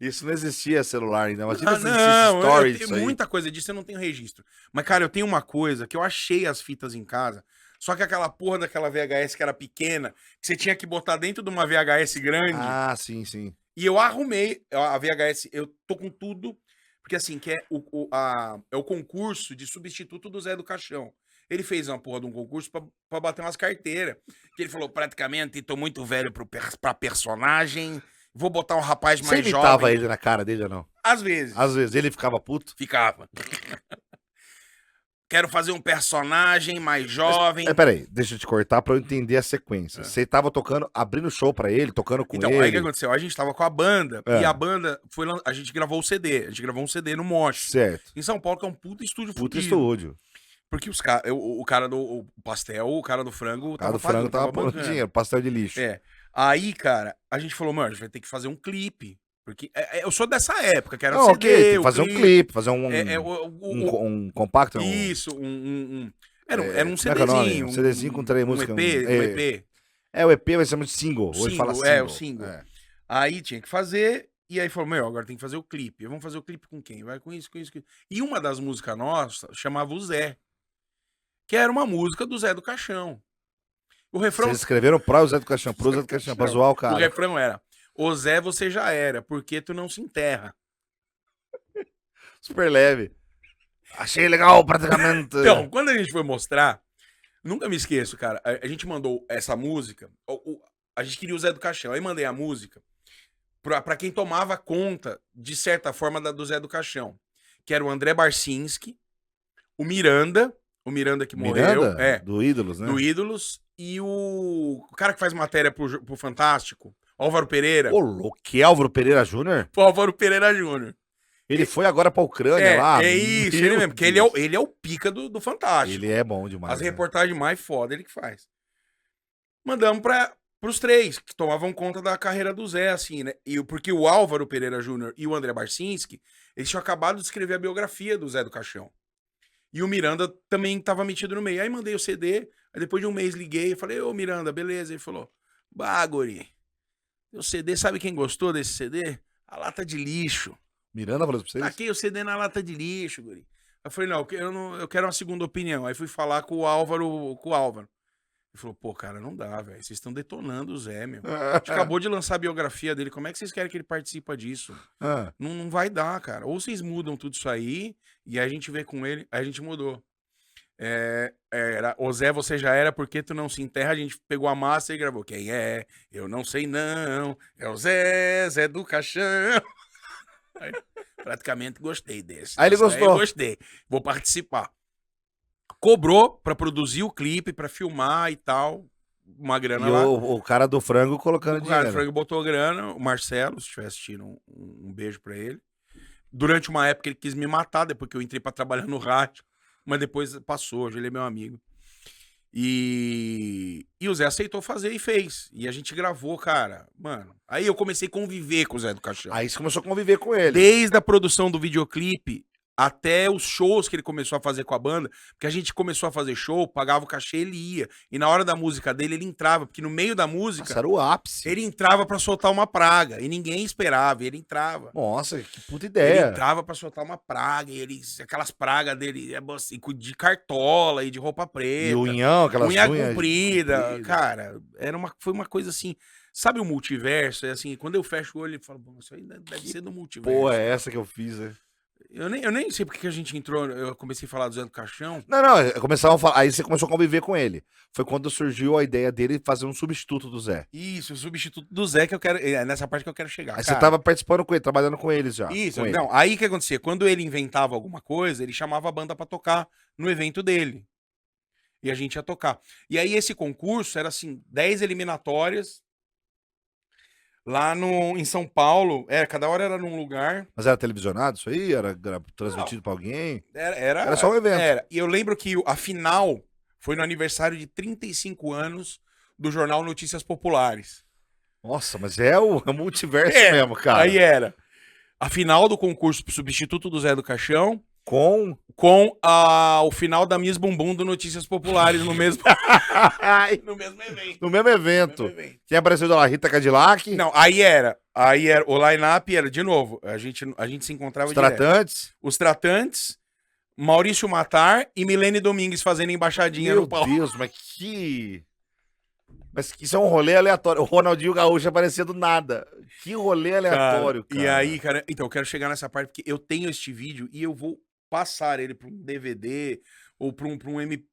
isso não existia celular ainda. Imagina se existisse Não, story eu disso tenho aí. muita coisa disso, eu não tenho registro. Mas, cara, eu tenho uma coisa que eu achei as fitas em casa, só que aquela porra daquela VHS que era pequena, que você tinha que botar dentro de uma VHS grande, Ah, sim, sim. e eu arrumei a VHS, eu tô com tudo, porque assim, que é o concurso de substituto do Zé do Caixão. Ele fez uma porra de um concurso pra bater umas carteiras. Que ele falou, praticamente, tô muito velho pra personagem, vou botar um rapaz Você mais imitava jovem. ele na cara dele ou não? Às vezes. Às vezes, ele ficava puto. Ficava. Quero fazer um personagem mais jovem. Peraí, deixa eu te cortar pra eu entender a sequência. Você tava tocando, abrindo show pra ele, tocando com Então, ele. aí o que aconteceu? A gente tava com a banda, É. e a banda foi a gente gravou o CD. A gente gravou um CD no Mosh. Certo. Em São Paulo, que é um puta estúdio Puta fudido. estúdio. Porque o cara do pastel, o cara do frango O cara do frango tava pondo bancando. dinheiro, pastel de lixo. É. Aí, cara, a gente falou, mano, a gente vai ter que fazer um clipe. Porque eu sou dessa época, que era Não, CD, ok, tem que fazer um clipe, fazer um compacto. Isso, era um como é que é o nome? CDzinho. Um CDzinho com três músicas. Um EP. O EP vai ser muito single. Hoje fala single. O single. É. Aí tinha que fazer, e aí falou, meu, agora tem que fazer o clipe. Vamos fazer o clipe com quem? Vai com isso, com isso, com isso. E uma das músicas nossas chamava o Zé, que era uma música do Zé do Caixão. O refrão... Vocês escreveram pro Zé do Caixão, pra zoar o cara. O refrão era, ô Zé, você já era, porque tu não se enterra. Super leve. Achei legal, praticamente. Então, quando a gente foi mostrar, nunca me esqueço, cara, a gente mandou essa música, a gente queria o Zé do Caixão, aí mandei a música pra quem tomava conta, de certa forma, do Zé do Caixão, que era o André Barcinski, o Miranda que morreu, Miranda? Do Ídolos, né? do Ídolos, e o cara que faz matéria pro Fantástico, Álvaro Pereira. Ô, louco, que Álvaro Pereira Júnior? O Álvaro Pereira Júnior. Ele foi agora pra Ucrânia lá. É isso, Meu ele mesmo, porque Deus. ele é o pica do Fantástico. Ele é bom demais. As né? reportagens mais foda ele que faz. Mandamos pros três, que tomavam conta da carreira do Zé, assim, né? Porque o Álvaro Pereira Júnior e o André Barcinski, eles tinham acabado de escrever a biografia do Zé do Caixão. E o Miranda também tava metido no meio. Aí mandei o CD, aí depois de um mês liguei e falei, ô Miranda, beleza? Ele falou, bah, guri, o CD, sabe quem gostou desse CD? A lata de lixo. Miranda falou isso pra vocês? Taquei o CD na lata de lixo, guri. Eu falei, não, eu quero uma segunda opinião. Aí fui falar com o Álvaro. Ele falou, pô, cara, não dá, velho. Vocês estão detonando o Zé, meu. A gente acabou de lançar a biografia dele. Como é que vocês querem que ele participe disso? Não vai dar, cara. Ou vocês mudam tudo isso aí, e aí a gente vê com ele. Aí a gente mudou. Era, o Zé, você já era, porque tu não se enterra. A gente pegou a massa e gravou. Quem é? Eu não sei não. É o Zé do Caixão. Aí, praticamente gostei desse. Aí ele gostou. Eu gostei. Vou participar. Cobrou pra produzir o clipe, pra filmar e tal. Uma grana E lá. o cara do frango colocando O cara dinheiro. do frango botou grana. O Marcelo, se estiver assistindo, um beijo pra ele. Durante uma época ele quis me matar, depois que eu entrei pra trabalhar no rádio. Mas depois passou, hoje ele é meu amigo. E o Zé aceitou fazer e fez. E a gente gravou, cara. Mano, aí eu comecei a conviver com o Zé do Caixão. Aí você começou a conviver com ele. Desde a produção do videoclipe até os shows que ele começou a fazer com a banda, porque a gente começou a fazer show, pagava o cachê, ele ia. E na hora da música dele, ele entrava, porque no meio da música, Nossa, era o ápice. ele entrava pra soltar uma praga, e ninguém esperava, ele entrava. Nossa, que puta Ele ideia. entrava pra soltar uma praga, e aquelas pragas dele, assim, de cartola e de roupa preta. E unhão, aquelas unha unhas comprida, compridas. cara, foi uma coisa assim, sabe o multiverso? É assim, quando eu fecho o olho, eu falo, bom, isso aí deve ser do multiverso. Pô, é essa que eu fiz, né? Eu nem sei porque que a gente entrou, eu comecei a falar do Zé do Caixão. Não, começava a falar. Aí você começou a conviver com ele. Foi quando surgiu a ideia dele fazer um substituto do Zé. Isso, o substituto do Zé que eu quero, é nessa parte que eu quero chegar. Aí cara. você tava participando com ele, trabalhando com eles já. Isso, com ele. não, aí o que acontecia? Quando ele inventava alguma coisa, ele chamava a banda pra tocar no evento dele. E a gente ia tocar. E aí esse concurso era assim, 10 eliminatórias. Lá em São Paulo, cada hora era num lugar. Mas era televisionado isso aí? Era transmitido pra alguém? Era só um evento. E eu lembro que a final foi no aniversário de 35 anos do jornal Notícias Populares. Nossa, mas é o multiverso mesmo, cara. Aí era a final do concurso pro substituto do Zé do Caixão Com o final da Miss Bumbum do Notícias Populares no mesmo no mesmo evento. no mesmo evento. Quem apareceu da Rita Cadillac? Não, aí era o line-up era de novo, a gente se encontrava Os direto. Tratantes? Os Tratantes, Maurício Matar e Milene Domingues fazendo embaixadinha Meu no palco. Deus, mas que isso é um rolê aleatório. O Ronaldinho Gaúcho aparecia do nada. Que rolê aleatório, cara. E aí, cara, então eu quero chegar nessa parte porque eu tenho este vídeo e eu vou passar ele para um DVD ou pra um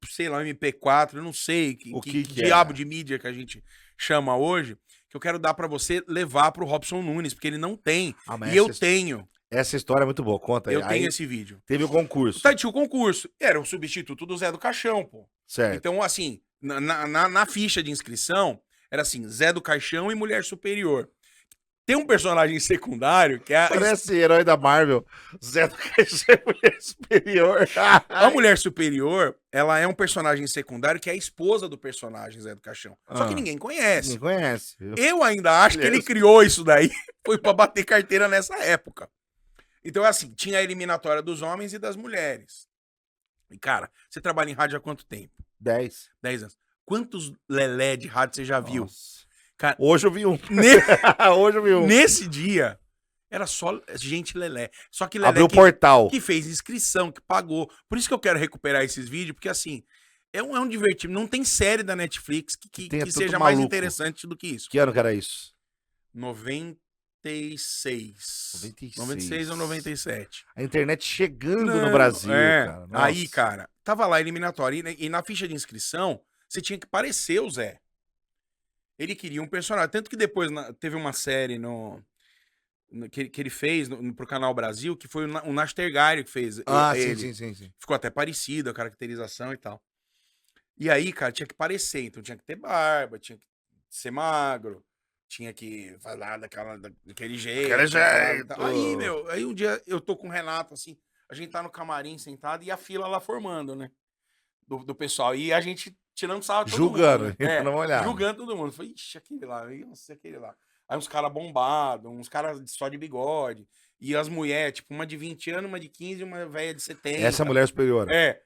sei lá, um MP4, eu não sei que que diabo é? de mídia que a gente chama hoje, que eu quero dar pra você levar pro Robson Nunes, porque ele não tem. Ah, mas E eu essa- tenho. Essa história é muito boa, conta aí. Eu tenho Aí esse vídeo. teve o concurso, Tá, tinha o concurso. Era o substituto do Zé do Caixão, pô. certo. Então, assim, na ficha de inscrição, era assim, Zé do Caixão e Mulher Superior. Tem um personagem secundário que é Parece herói da Marvel. Zé do Caixão, Mulher Superior. a Mulher Superior, ela é um personagem secundário que é a esposa do personagem Zé do Caixão. Só que Ah. ninguém conhece. Ninguém conhece. Eu ainda acho que ele Mulher- criou isso daí, foi pra bater carteira nessa época. Então, assim, tinha a eliminatória dos homens e das mulheres. E, cara, você trabalha em rádio há quanto tempo? 10. 10 anos. Quantos lelé de rádio você já viu? Nossa. Cara, Hoje eu vi um. ne- Hoje eu vi um. nesse dia, era só gente lelé. Só que lelé Abriu o que, portal. que fez inscrição, que pagou. Por isso que eu quero recuperar esses vídeos, porque, assim, é um divertimento. Não tem série da Netflix que Tenha tudo seja mais maluco. interessante do que isso. Que ano que era isso? 96. 96. 96 ou 97. A internet chegando Não, no Brasil, é. cara. Nossa. Aí, cara, tava lá a eliminatória e na ficha de inscrição, você tinha que parecer o Zé. Ele queria um personagem. Tanto que depois teve uma série que ele fez pro Canal Brasil, que foi o Nastergaile que fez Ah, ele. sim. Ficou até parecido a caracterização e tal. E aí, cara, tinha que parecer. Então tinha que ter barba, tinha que ser magro, tinha que falar daquele jeito. Aquele falar e jeito. tal. Aí, meu, aí um dia eu tô com o Renato, assim, a gente tá no camarim sentado e a fila lá formando, né? Do pessoal. E a gente tirando sarro de todo Julgando, mundo. Né? dando uma olhada. Julgando todo mundo. Eu falei, ixi, aquele lá, nossa, aquele lá. Aí uns caras bombados, uns caras só de bigode. E as mulheres, tipo, uma de 20 anos, uma de 15 e uma velha de 70. Essa é a Mulher Superior. É.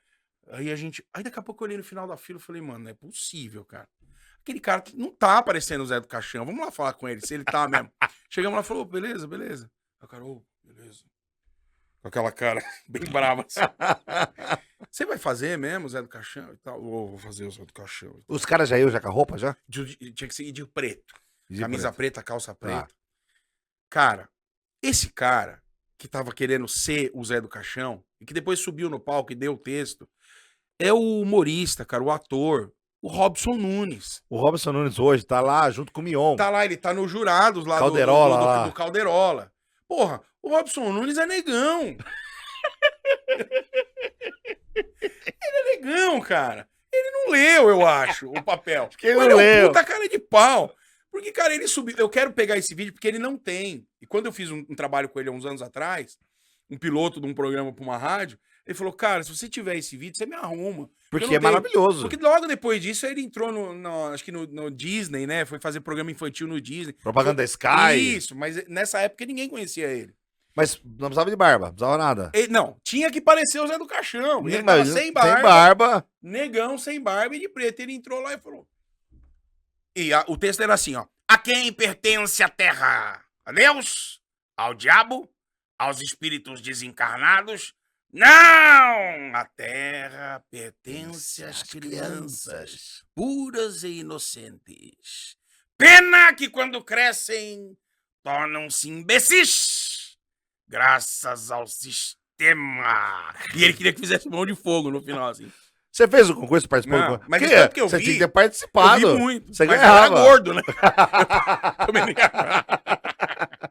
Aí daqui a pouco eu olhei no final da fila e falei, mano, não é possível, cara. Aquele cara que não tá aparecendo o Zé do Caixão. Vamos lá falar com ele, se ele tá mesmo. Chegamos lá e falou, beleza. Aí o cara, beleza. Com aquela cara bem brava assim. Você vai fazer mesmo o Zé do Caixão e tal? Vou fazer o Zé do Caixão. E tal. Os caras já iam já com a roupa, já? Tinha que ser de preto. De Camisa preto. preta, calça preta. Cara, esse cara que tava querendo ser o Zé do Caixão e que depois subiu no palco e deu o texto, é o humorista, cara, o ator, o Robson Nunes. O Robson Nunes hoje tá lá junto com o Mion. Tá lá, ele tá nos jurados lá Calderola lá. do Calderola. Porra, o Robson Nunes é negão. Ele é negão, cara. Ele não leu, eu acho, o papel. que ele Mas não ele é leu. um puta cara de pau. Porque, cara, ele subiu. Eu quero pegar esse vídeo porque ele não tem. E quando eu fiz um trabalho com ele há uns anos atrás, um piloto de um programa pra uma rádio, ele falou, cara, se você tiver esse vídeo, você me arruma. Porque eu não é tenho. maravilhoso. Porque logo depois disso, ele entrou acho que no Disney, né? Foi fazer programa infantil no Disney. Propaganda Sky. Isso, mas nessa época ninguém conhecia ele. Mas não precisava de barba, não precisava nada. Não, tinha que parecer o Zé do Caixão. Ele Mas tava sem barba, Sem barba. negão, sem barba e de preto. Ele entrou lá e falou... E o texto era assim, ó. A quem pertence a terra? A Deus? Ao diabo? Aos espíritos desencarnados? Não! A terra pertence às crianças, puras e inocentes. Pena que quando crescem, tornam-se imbecis, graças ao sistema. E ele queria que fizesse mão de fogo no final, assim. Você fez o concurso, participou Não, do mas Que? isso é porque eu Você vi. tinha que ter participado. Eu vi muito. Você mas ganhava. eu era gordo, né? Também nem-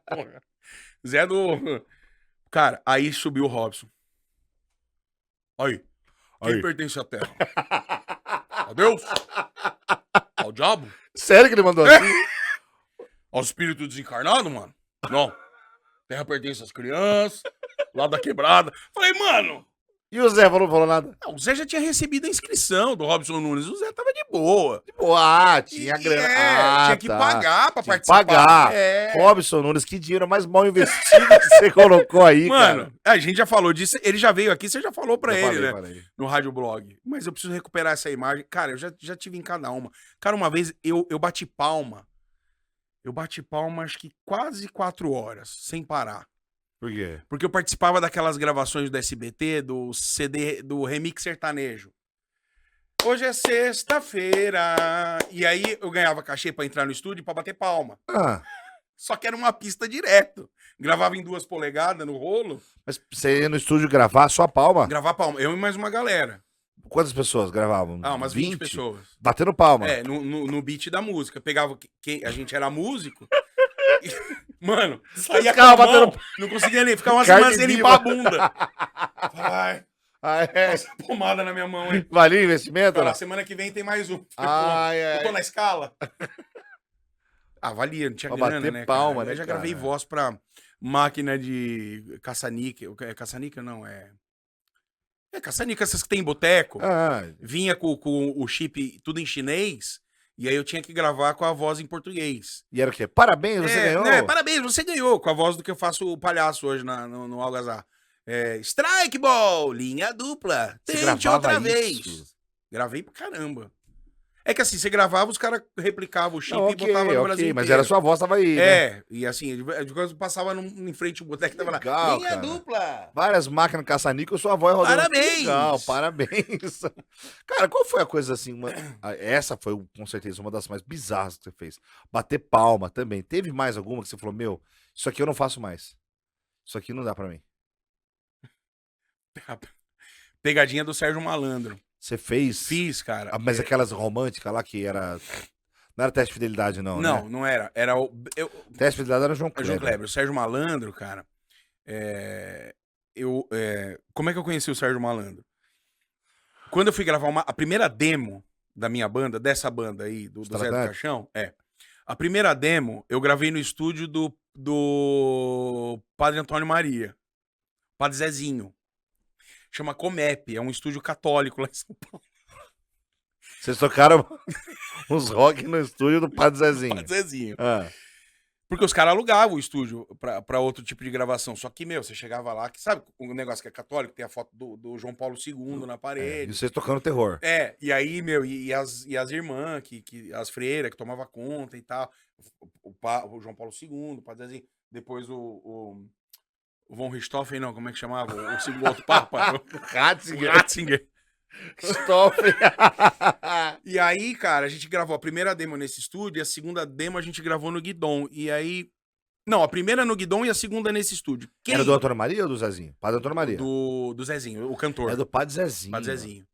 Porra. Zé do... Cara, aí subiu o Robson. Aí. Quem Aí. pertence à terra? A Deus? Ao diabo? Sério que ele mandou assim? Aos espíritos desencarnados, mano? Não. Terra pertence às crianças, lá da quebrada. Falei, mano... E o Zé falou nada? Não, o Zé já tinha recebido a inscrição do Robson Nunes. O Zé tava de boa. Pô, tinha grana. Tinha que pagar pra Tinha que participar. pagar. É. Robson Nunes, que dinheiro mais mal investido que você colocou aí, Mano, cara. a gente já falou disso. Ele já veio aqui, você já falou pra Eu ele, falei. né? No Rádio Blog. Mas eu preciso recuperar essa imagem. Cara, eu já tive em cada uma. Cara, uma vez eu bati palma. Eu bati palma acho que quase 4 horas, sem parar. Por quê? Porque eu participava daquelas gravações do SBT, do CD, do Remix Sertanejo. Hoje é sexta-feira. E aí eu ganhava cachê pra entrar no estúdio pra bater palma. Ah, Só que era uma pista direto. Gravava em 2 polegadas no rolo. mas você ia no estúdio gravar só a palma? Gravar palma. Eu e mais uma galera. Quantas pessoas gravavam? Ah, umas 20 pessoas. Batendo palma. É, no beat da música. Pegava a gente era músico. Mano, saía com a mão, não conseguia nem ficar uma semana sem limpar a bunda. Ai, essa pomada na minha mão, hein? Valia investimento? Cara, semana que vem tem mais um. Eu tô na escala. Valia, não tinha pra grana, bater né, palma, cara? né, Eu já gravei cara? voz pra máquina de caça-níquel. Caça-níquel não, é caça-níquel, essas que tem em boteco. Vinha com o chip tudo em chinês, e aí eu tinha que gravar com a voz em português. E era o quê? Parabéns, você ganhou? Né, parabéns, você ganhou, com a voz do que eu faço o palhaço hoje no Algazar. Strike Ball, linha dupla, tente outra vez. Gravei pra caramba. É que assim, você gravava, os caras replicavam o chip e botavam no Brasil mas inteiro. era sua voz, tava aí, né? E assim, de coisa passava em frente ao boteco, tava Legal, lá, linha cara. dupla. Várias máquinas caça-níquel, sua voz rodando. Parabéns! Legal, parabéns. Cara, qual foi a coisa assim, essa foi com certeza uma das mais bizarras que você fez. Bater palma também. Teve mais alguma que você falou, meu, isso aqui eu não faço mais. Isso aqui não dá pra mim. Pegadinha do Sérgio Malandro. Você fez? Fiz, cara. Mas aquelas românticas lá que era... Não era teste de fidelidade, não, né? Não era. Era Teste de fidelidade era o João É Kleber. João Kleber. O Sérgio Malandro, cara. Como é que eu conheci o Sérgio Malandro? Quando eu fui gravar a primeira demo da minha banda, dessa banda aí, do Zé do Caixão, a primeira demo eu gravei no estúdio do Padre Antônio Maria. Padre Zezinho. Chama Comep, é um estúdio católico lá em São Paulo. Vocês tocaram uns rock no estúdio do Padre Zezinho. Padre Zezinho. Porque os caras alugavam o estúdio pra outro tipo de gravação. Só que, você chegava lá, que sabe o negócio que é católico? Tem a foto do João Paulo II na parede. E vocês tocando terror. E aí, e as irmãs, as freiras que tomavam conta e tal. O João Paulo II, o Padre Zezinho. Depois o Von Richthofen, não, como é que chamava? O segundo outro papa? Ratzinger. Richthofen. E aí, cara, a gente gravou a primeira demo nesse estúdio e a segunda demo a gente gravou no Guidon. E aí... Não, a primeira no Guidon e a segunda nesse estúdio. Era do Antônio Maria ou do Zezinho? Padre Antônio Maria. Do Zezinho, o cantor. É do Padre Zezinho. Padre Zezinho.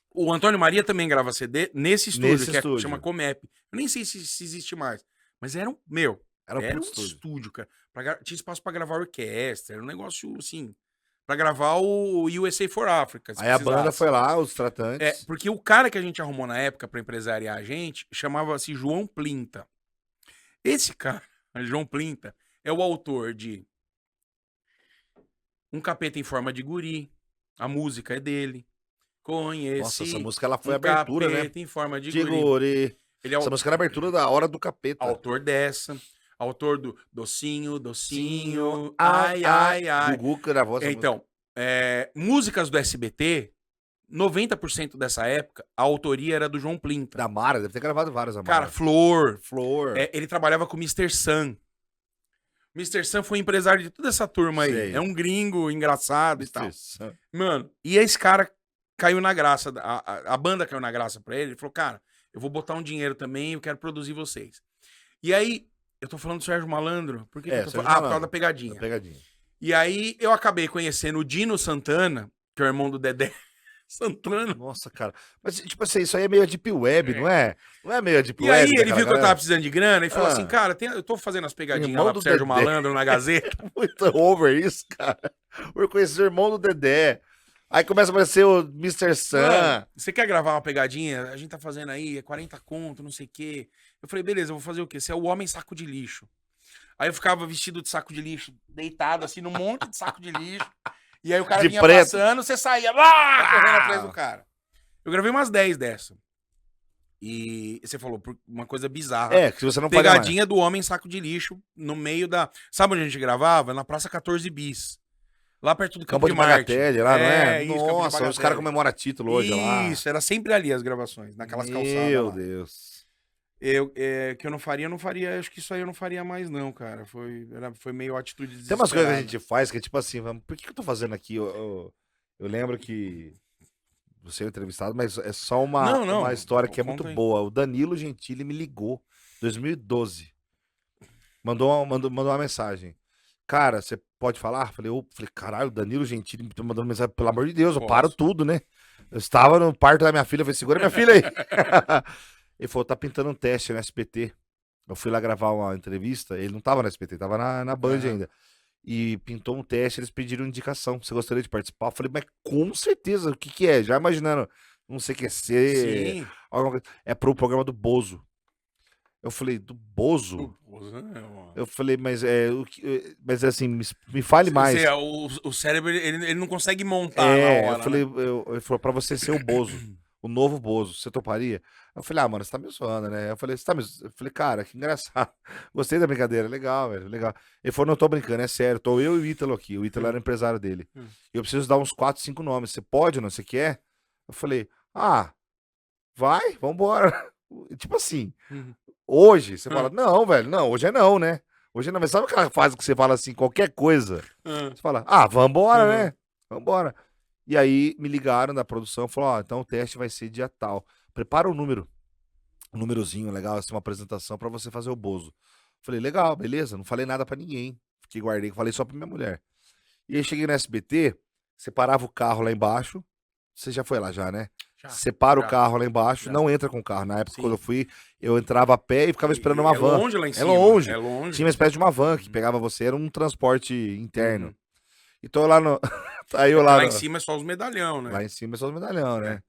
O Antônio Maria também grava CD nesse estúdio, chama Comep. Eu nem sei se existe mais. Mas era um estúdio, cara. Tinha espaço pra gravar orquestra, era um negócio assim, pra gravar o USA for Africa. Aí a banda foi lá, os tratantes. Porque o cara que a gente arrumou na época pra empresariar a gente chamava-se João Plinta. Esse cara, João Plinta, é o autor de Um Capeta em Forma de Guri, a música é dele. Conheci. Nossa, essa música ela foi abertura, né? Capeta em Forma de Guri. Essa música era abertura da Hora do Capeta. Autor dessa. Autor do Docinho, ai, ai, ai. Gugu gravou essa música. Músicas do SBT, 90% dessa época, a autoria era do João Plinta. Da Mara, deve ter gravado várias da Mara. Cara, Flor. Ele trabalhava com o Mr. Sam. O Mr. Sam foi empresário de toda essa turma aí. Sei. É um gringo engraçado e tal. Sam. Mano, e esse cara caiu na graça, a banda caiu na graça pra ele. Ele falou, cara, eu vou botar um dinheiro também, eu quero produzir vocês. E aí... Eu tô falando do Sérgio Malandro. Por que eu tô falando? Por causa da pegadinha. E aí eu acabei conhecendo o Dino Santana, que é o irmão do Dedé Santana. Nossa, cara. Mas, tipo assim, isso aí é meio Deep Web, não é? Não é meio Deep Web? E aí ele viu que eu tava precisando de grana e falou assim, cara, eu tô fazendo as pegadinhas lá pro Sérgio Malandro na Gazeta. Muito over isso, cara. Eu conheci o irmão do Dedé. Aí começa a aparecer o Mr. Sam. Mano, você quer gravar uma pegadinha? A gente tá fazendo aí, é 40 conto, não sei o quê. Eu falei, beleza, eu vou fazer o quê? Você é o homem saco de lixo. Aí eu ficava vestido de saco de lixo, deitado assim, num monte de saco de lixo. E aí o cara vinha passando, você saía lá, correndo atrás do cara. Eu gravei umas 10 dessa. E você falou, uma coisa bizarra. Que você não pegadinha do homem saco de lixo no meio da... Sabe onde a gente gravava? Na Praça 14 Bis. Lá perto do Campo de Marte. Lá, não é? Isso, nossa, os caras comemoram título hoje lá. Isso, era sempre ali as gravações, naquelas calçadas lá. Meu Deus. Que eu não faria, acho que isso aí eu não faria mais não, cara. Foi meio atitude desesperada. Tem umas coisas que a gente faz que é tipo assim, por que eu tô fazendo aqui? Eu lembro que você é entrevistado, mas é só uma história que é muito boa. O Danilo Gentili me ligou em 2012. Mandou uma mensagem. Cara, você pode falar? Falei, caralho, o Danilo Gentili me mandando mensagem, pelo amor de Deus, eu paro tudo, né? Eu estava no parto da minha filha, eu falei, segura minha filha aí. Ele falou, tá pintando um teste no SBT. Eu fui lá gravar uma entrevista, ele não tava no SBT, tava na Band ainda. E pintou um teste, eles pediram indicação. Você gostaria de participar? Eu falei, mas com certeza, o que que é? Já imaginando, não sei o que é ser, Sim. alguma coisa. É pro programa do Bozo. Eu falei, do Bozo? Eu falei, mas mas assim, me fale mais. O cérebro, ele não consegue montar na Eu hora, falei, né? ele falou, pra você ser o Bozo, o novo Bozo, você toparia? Eu falei, mano, você tá me zoando, né? Eu falei, eu falei, cara, que engraçado. Gostei da brincadeira, legal, velho, legal. Ele falou, não tô brincando, é sério, tô eu e o Ítalo aqui. O Ítalo era o empresário dele. Eu preciso dar uns 4, 5 nomes. Você pode ou não? Você quer? Eu falei, vai, vambora. Tipo assim, hoje, você fala, não, velho, não, hoje é não, né? Hoje é não, mas sabe aquela fase que você fala assim, qualquer coisa? Você fala, vambora, né? Vambora. E aí me ligaram da produção, falaram, então o teste vai ser dia tal. Prepara um númerozinho legal, assim, uma apresentação pra você fazer o Bozo. Falei, legal, beleza, não falei nada pra ninguém. Guardei, falei só pra minha mulher. E aí cheguei no SBT, separava o carro lá embaixo. Você já foi lá já, né? Separa o carro lá embaixo, não entra com o carro. Na época, quando eu fui, eu entrava a pé e ficava esperando uma van. É longe lá em cima. É longe. É longe. Tinha uma espécie de uma van que pegava você, era um transporte interno. Então lá no. Aí eu lá em cima é só os medalhão, né? Lá em cima é só os medalhão, né?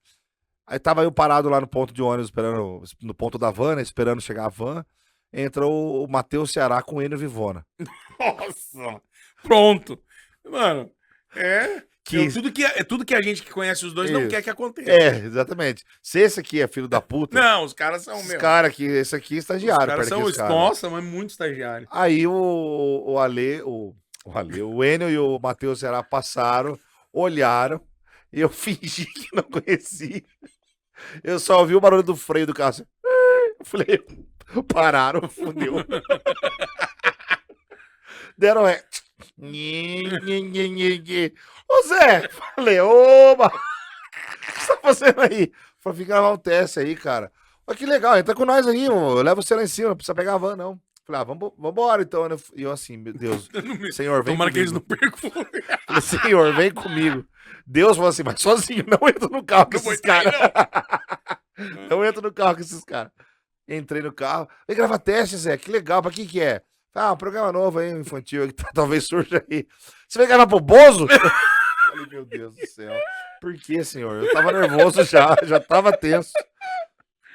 Aí tava eu parado lá no ponto de ônibus, esperando, no ponto da van, né? Esperando chegar a van. Entra o Matheus Ceará com o Enio Vivona. Nossa! Pronto! Mano, tudo que a gente que conhece os dois não quer que aconteça. Exatamente. Se esse aqui é filho da puta. Não, os caras são Esse cara aqui, esse aqui é estagiário. Os caras são, nossa, mas muito estagiário. Aí o Enio e o Matheus Ceará passaram, olharam, e eu fingi que não conhecia. Eu só ouvi o barulho do freio do carro. Assim. Eu falei, pararam, fudeu. Deram Ô Zé, falei, oba, o que você tá fazendo aí? Falei, vim gravar um teste aí, cara. Olha que legal, entra com nós aí, eu levo você lá em cima, não precisa pegar a van, não. Falei, vambora então. E eu assim, meu Deus, Senhor, vem Tomara comigo. que eles não percam. Falei, Senhor, vem comigo. Deus falou assim, mas sozinho, não entra no carro com esses caras. Não entra no carro com esses caras. Entrei no carro, vem gravar teste, Zé, que legal, pra que é? Um programa novo aí, infantil, que talvez surja aí. Você vai gravar pro Bozo? Falei, meu Deus do céu. Por que, senhor? Eu tava nervoso já tava tenso.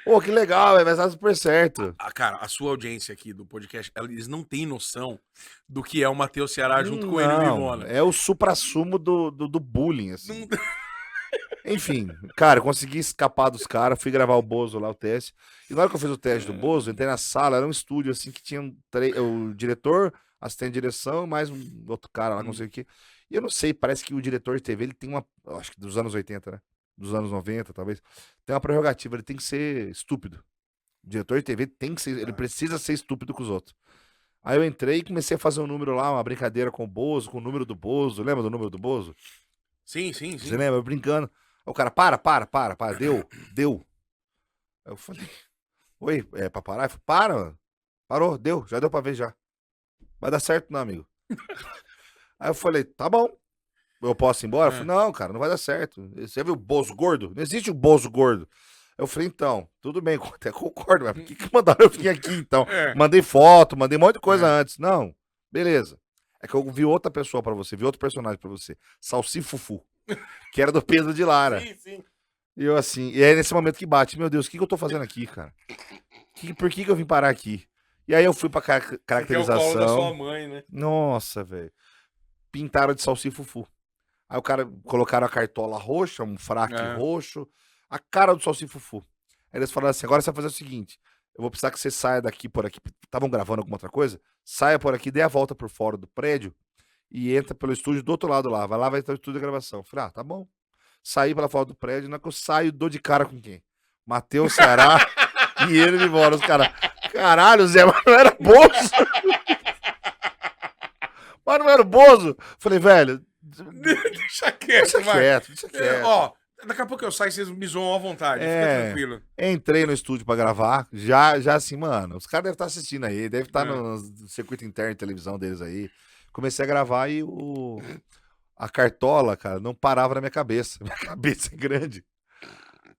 Pô, que legal, vai dar super certo. Cara, a sua audiência aqui do podcast, eles não têm noção do que é o Matheus Ceará junto com o Enio Vivona. É o suprassumo do bullying, assim. Enfim, cara, eu consegui escapar dos caras, fui gravar o Bozo lá, o teste. E na hora que eu fiz o teste do Bozo, entrei na sala, era um estúdio assim que tinha o diretor, assistente de direção, mais um outro cara lá, não sei o quê. E eu não sei, parece que o diretor de TV, ele tem uma, acho que dos anos 80, né? Dos anos 90, talvez. Tem uma prerrogativa, ele tem que ser estúpido. O diretor de TV tem que ser, ele precisa ser estúpido com os outros. Aí eu entrei e comecei a fazer um número lá, uma brincadeira com o Bozo, com o número do Bozo. Lembra do número do Bozo? Sim. Você lembra? Eu brincando. Aí o cara, para, deu. Aí eu falei, oi, pra parar? Eu falei, para, mano. Parou, já deu pra ver já. Vai dar certo não, amigo. Aí eu falei, tá bom. Eu posso ir embora? Eu falei, não, cara, não vai dar certo. Você viu o Bozo gordo? Não existe o Bozo gordo. Eu falei, então, tudo bem, até concordo, mas por que mandaram eu vir aqui, então? Mandei foto, mandei um monte de coisa antes. Não, beleza. É que eu vi outra pessoa pra você, vi outro personagem pra você. Salsifufu, que era do Pedro de Lara. Sim. E eu assim, e é nesse momento que bate, meu Deus, o que eu tô fazendo aqui, cara? Por que eu vim parar aqui? E aí eu fui pra caracterização. Que é o colo da sua mãe, né? Nossa, velho. Pintaram de Salsifufu. Aí o cara colocaram a cartola roxa, um fraque roxo, a cara do Salsifufu. Aí eles falaram assim, agora você vai fazer o seguinte, eu vou precisar que você saia daqui por aqui, estavam gravando alguma outra coisa, saia por aqui, dê a volta por fora do prédio e entra pelo estúdio do outro lado lá, vai estar o estúdio de gravação. Eu falei, tá bom. Saí pela fora do prédio, na hora que eu saio, dou de cara com quem? Matheus Ceará e ele me embora. Os caras, caralho, Zé, mas não era Bozo. Mas não era o Bozo. Falei, velho... Deixa quieto. Ó, daqui a pouco eu saio e vocês me zoam à vontade. Fica tranquilo. Entrei no estúdio pra gravar. Já assim, mano, os caras devem estar assistindo aí. Deve estar no circuito interno de televisão deles aí. Comecei a gravar e a cartola, cara, não parava na minha cabeça. Minha cabeça é grande.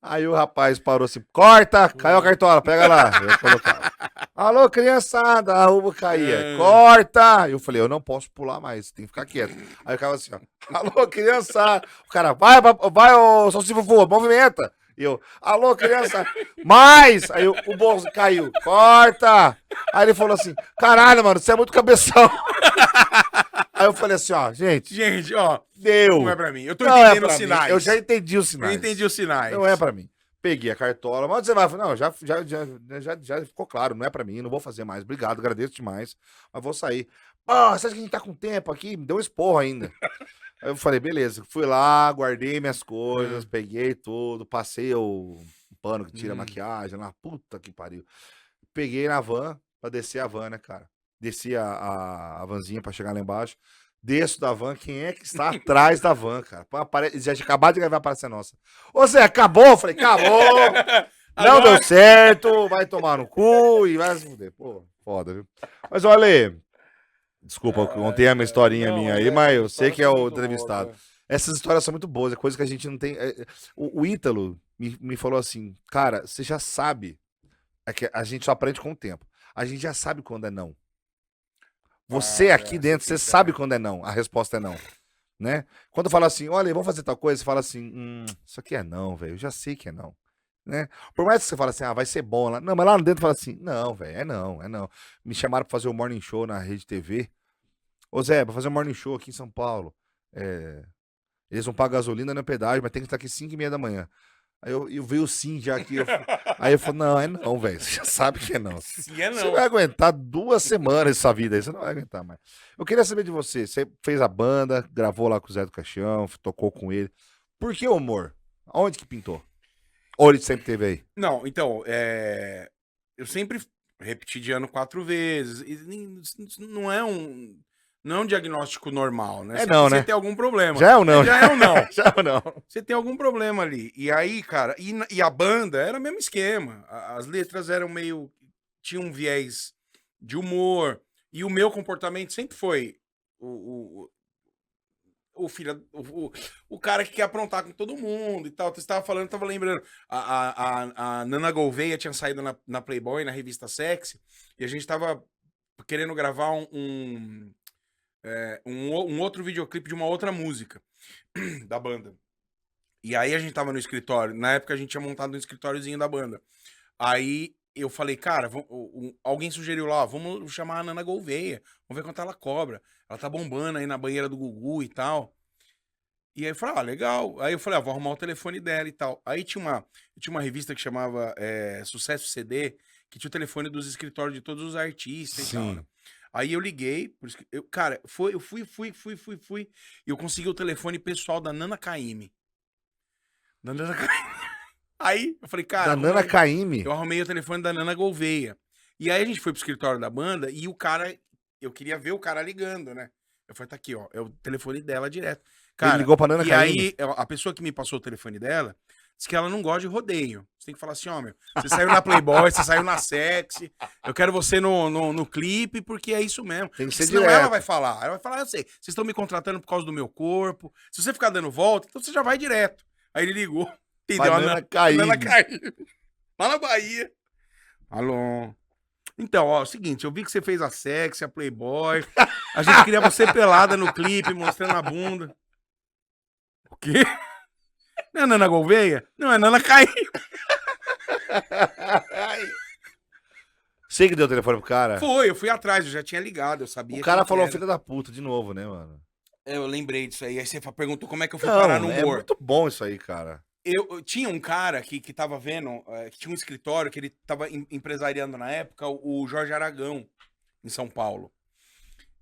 Aí o rapaz parou assim, corta, caiu a cartola, pega lá. Eu colocava. Alô, criançada, a uva caía. Corta! Eu falei, eu não posso pular mais, tem que ficar quieto. Aí eu ficava assim, ó. Alô, criançada. O cara, vai, ô Salsicha Vovô, movimenta. E eu, alô, criança, mais! Aí o bolso caiu, corta! Aí ele falou assim, caralho, mano, você é muito cabeção. Aí eu falei assim, ó, gente, Gente, ó, deu. não é pra mim. Eu tô Não é entendendo pra os mim. sinais. Eu já entendi os sinais. Eu entendi os sinais. Não é pra mim. Peguei a cartola, mas você vai, não, já ficou claro, não é pra mim, não vou fazer mais. Obrigado, agradeço demais, mas vou sair. Pô, você acha que a gente tá com tempo aqui? Me deu um esporro ainda. Aí eu falei, beleza, fui lá, guardei minhas coisas, peguei tudo, passei o pano que tira a maquiagem lá, puta que pariu. Peguei na van, pra descer a van, né, cara? Desci a vanzinha pra chegar lá embaixo. Desço da van, quem é que está atrás da van, cara? Já tinha acabado de gravar a Praça Nossa. Ô Zé, acabou? Eu falei, acabou! Não deu certo, vai tomar no cu e vai se fuder. Pô, foda, viu? Mas olha, desculpa, eu contei a minha historinha minha aí, mas eu sei que é o entrevistado. Essas histórias são muito boas, é coisa que a gente não tem. O Ítalo me falou assim, cara, você já sabe, é que a gente só aprende com o tempo. A gente já sabe quando é não. Você aqui dentro, você sabe quando é não, a resposta é não, né? Quando fala assim, olha, vamos fazer tal coisa, você fala assim, isso aqui é não, velho, eu já sei que é não, né? Por mais que você fale assim, vai ser bom lá, não, mas lá dentro fala assim, não, velho, é não, é não. Me chamaram pra fazer o Morning Show na Rede TV. Ô Zé, pra fazer o Morning Show aqui em São Paulo, eles vão pagar gasolina no pedágio, mas tem que estar aqui 5h30 da manhã. Aí eu vi o sim já aqui. Aí eu falei, não, é não, velho. Você já sabe que é não. Sim, é não. Você vai aguentar 2 semanas essa vida aí, você não vai aguentar mais. Eu queria saber de você. Você fez a banda, gravou lá com o Zé do Caixão, tocou com ele. Por que o humor? Aonde que pintou? Ou ele sempre teve aí? Não, então, eu sempre repeti de ano 4 vezes. Não é um diagnóstico normal, né? Você tem algum problema. Já é ou não? Já é ou não? Já é ou não? Você tem algum problema ali. E aí, cara, e a banda era o mesmo esquema. As letras eram meio. Tinham um viés de humor. E o meu comportamento sempre foi o cara que quer aprontar com todo mundo e tal. Você estava falando, tava lembrando. A Nana Gouveia tinha saído na Playboy, na revista Sexy, e a gente tava querendo gravar um outro videoclipe de uma outra música da banda. E aí a gente tava no escritório. Na época a gente tinha montado um escritóriozinho da banda. Aí eu falei, cara, alguém sugeriu lá, vamos chamar a Nana Gouveia, vamos ver quanto ela cobra. Ela tá bombando aí na banheira do Gugu e tal. E aí eu falei, legal. Aí eu falei, vou arrumar o telefone dela e tal. Aí tinha uma revista que chamava Sucesso CD, que tinha o telefone dos escritórios de todos os artistas e tal, né? Aí eu liguei, cara, eu fui, e eu consegui o telefone pessoal da Nana Caymmi. Da Nana Caymmi. Aí eu falei, cara... Da Nana Caymmi? Eu arrumei o telefone da Nana Gouveia. E aí a gente foi pro escritório da banda e o cara... Eu queria ver o cara ligando, né? Eu falei, tá aqui, ó, é o telefone dela direto. Cara, ele ligou pra Nana Caymmi? E aí, a pessoa que me passou o telefone dela disse que ela não gosta de rodeio. Você tem que falar assim, ó, meu, você saiu na Playboy, você saiu na Sexy, eu quero você no clipe, porque é isso mesmo. Tem que ser senão direto. ela vai falar, eu sei, vocês estão me contratando por causa do meu corpo, se você ficar dando volta, então você já vai direto. Aí ele ligou, entendeu? A Nana Caymmi. Nana Caymmi. Lá na Bahia. Alô. Então, ó, é o seguinte, eu vi que você fez a Sexy, a Playboy, a gente queria você pelada no clipe, mostrando a bunda. O quê? Não é Nana Gouveia? Não, é Nana Caymmi. Você que deu o telefone pro cara? Foi, eu fui atrás, eu já tinha ligado, eu sabia. O cara quem falou era. filho da puta de novo, né, mano? Eu lembrei disso aí. Aí você perguntou como é que eu fui parar no é humor. muito bom isso aí, cara. Eu tinha um cara que tava vendo, que tinha um escritório, que ele tava empresariando na época, o Jorge Aragão, em São Paulo.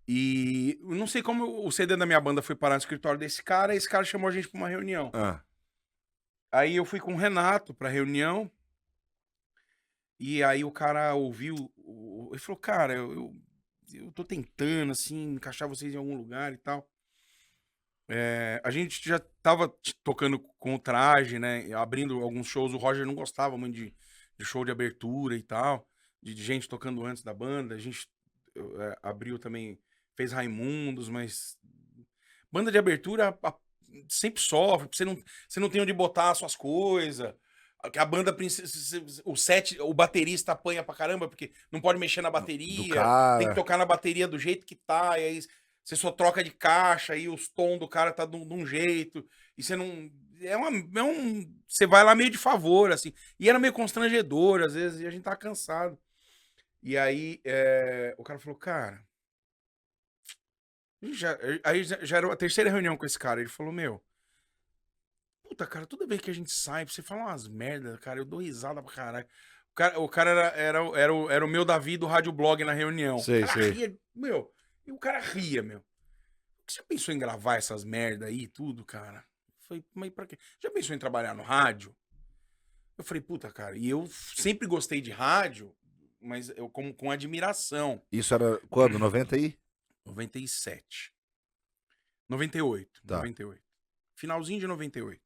E eu não sei como o CD da minha banda foi parar no escritório desse cara, e esse cara chamou a gente pra uma reunião. Aí eu fui com o Renato pra reunião, e aí o cara ouviu, ele falou, cara, eu tô tentando, assim, encaixar vocês em algum lugar e tal. A gente já tava tocando com o traje, né? Abrindo alguns shows. O Roger não gostava muito de show de abertura e tal, de gente tocando antes da banda. A gente abriu também, fez Raimundos, mas banda de abertura sempre sofre, você não tem onde botar as suas coisas. Que a banda, o set, o baterista apanha pra caramba, porque não pode mexer na Do bateria, cara. tem que tocar na bateria do jeito que tá, e aí você só troca de caixa, e os tons do cara tá de um jeito, e você não... Você vai lá meio de favor, assim. E era meio constrangedor, às vezes, e a gente tava cansado. E aí, o cara falou, cara... Aí já era a terceira reunião com esse cara, ele falou, meu... Puta, cara, toda vez que a gente sai, você fala umas merdas, cara, eu dou risada pra caralho. O cara era o meu Davi do Rádio Blog na reunião. Sei, o cara sei. ria, meu. E o cara ria, meu. Você já pensou em gravar essas merdas aí e tudo, cara? Eu falei, mas pra quê? Já pensou em trabalhar no rádio? Eu falei, puta, cara, e eu sempre gostei de rádio, mas eu com admiração. Isso era quando? 90 aí? 97. 98. Tá. 98. Finalzinho de 98.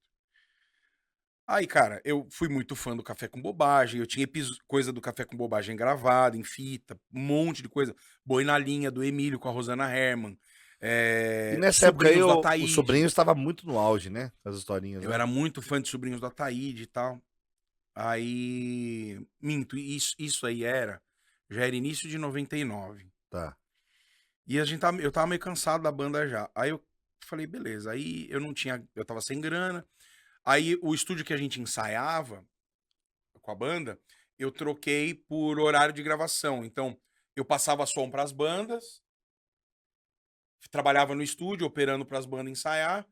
Aí, cara, eu fui muito fã do Café com Bobagem, eu tinha coisa do Café com Bobagem gravada, em fita, um monte de coisa. Boi na Linha, do Emílio com a Rosana Herman. E nessa época aí, Sobrinhos do o Ataíde. Sobrinho estava muito no auge, né? As historinhas. Eu né? era muito fã de Sobrinhos do Ataíde e tal. Aí, minto, isso aí já era início de 99. Tá. E eu tava meio cansado da banda já. Aí eu falei, beleza. Aí eu tava sem grana. Aí o estúdio que a gente ensaiava com a banda, eu troquei por horário de gravação. Então, eu passava som pras bandas, trabalhava no estúdio, operando pras bandas ensaiar.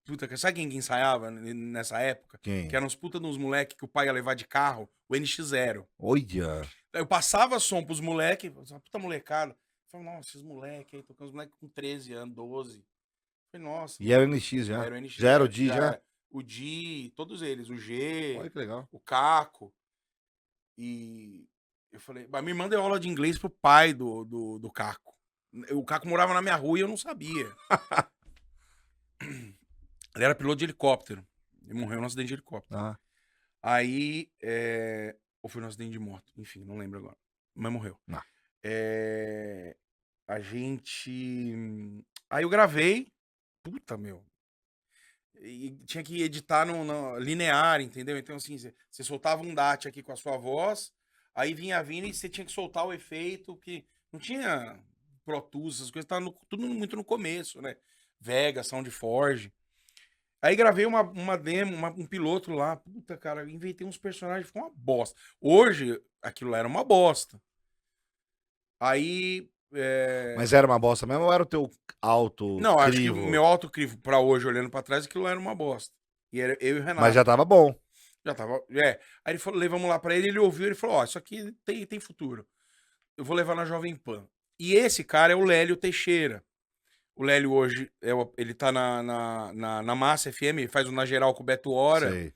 Puta, sabe quem que ensaiava nessa época? Quem? Que eram uns puta dos moleques que o pai ia levar de carro, o NX0. Olha. Eu passava som pros moleques, uma puta molecada. Eu falei, nossa, esses moleques aí, tocando os moleques com 13 anos, 12. Eu falei, nossa. E era o NX já? Era o NX, Já era o Di, já? O Di, todos eles, o G, Olha que legal. o Caco. E eu falei, mas minha irmã deu aula de inglês pro pai do Caco. O Caco morava na minha rua e eu não sabia. Ele era piloto de helicóptero. Ele morreu num acidente de helicóptero. Ah. Aí, ou foi num acidente de moto, enfim, não lembro agora. Mas morreu. Ah. A gente... Aí eu gravei. Puta, meu. E tinha que editar no linear, entendeu? Então, assim, você soltava um DAT aqui com a sua voz, aí vinha vindo e você tinha que soltar o efeito, que não tinha Pro Tools, essas coisas, tava tudo muito no começo, né? Vega, Soundforge. Aí gravei uma demo, um piloto lá. Puta, cara, inventei uns personagens, ficou uma bosta. Hoje, aquilo lá era uma bosta. Aí... Mas era uma bosta mesmo ou era o teu alto Não, acho que crivo? o meu autocrivo pra hoje, olhando pra trás, aquilo lá era uma bosta. E era eu e o Renato. Mas já tava bom. Já tava. Aí ele falou, levamos lá pra ele, ele ouviu, ele falou, ó, isso aqui tem futuro. Eu vou levar na Jovem Pan. E esse cara é o Lélio Teixeira. O Lélio hoje, ele tá na Massa FM, ele faz o Na Geral com o Beto Hora. Sei.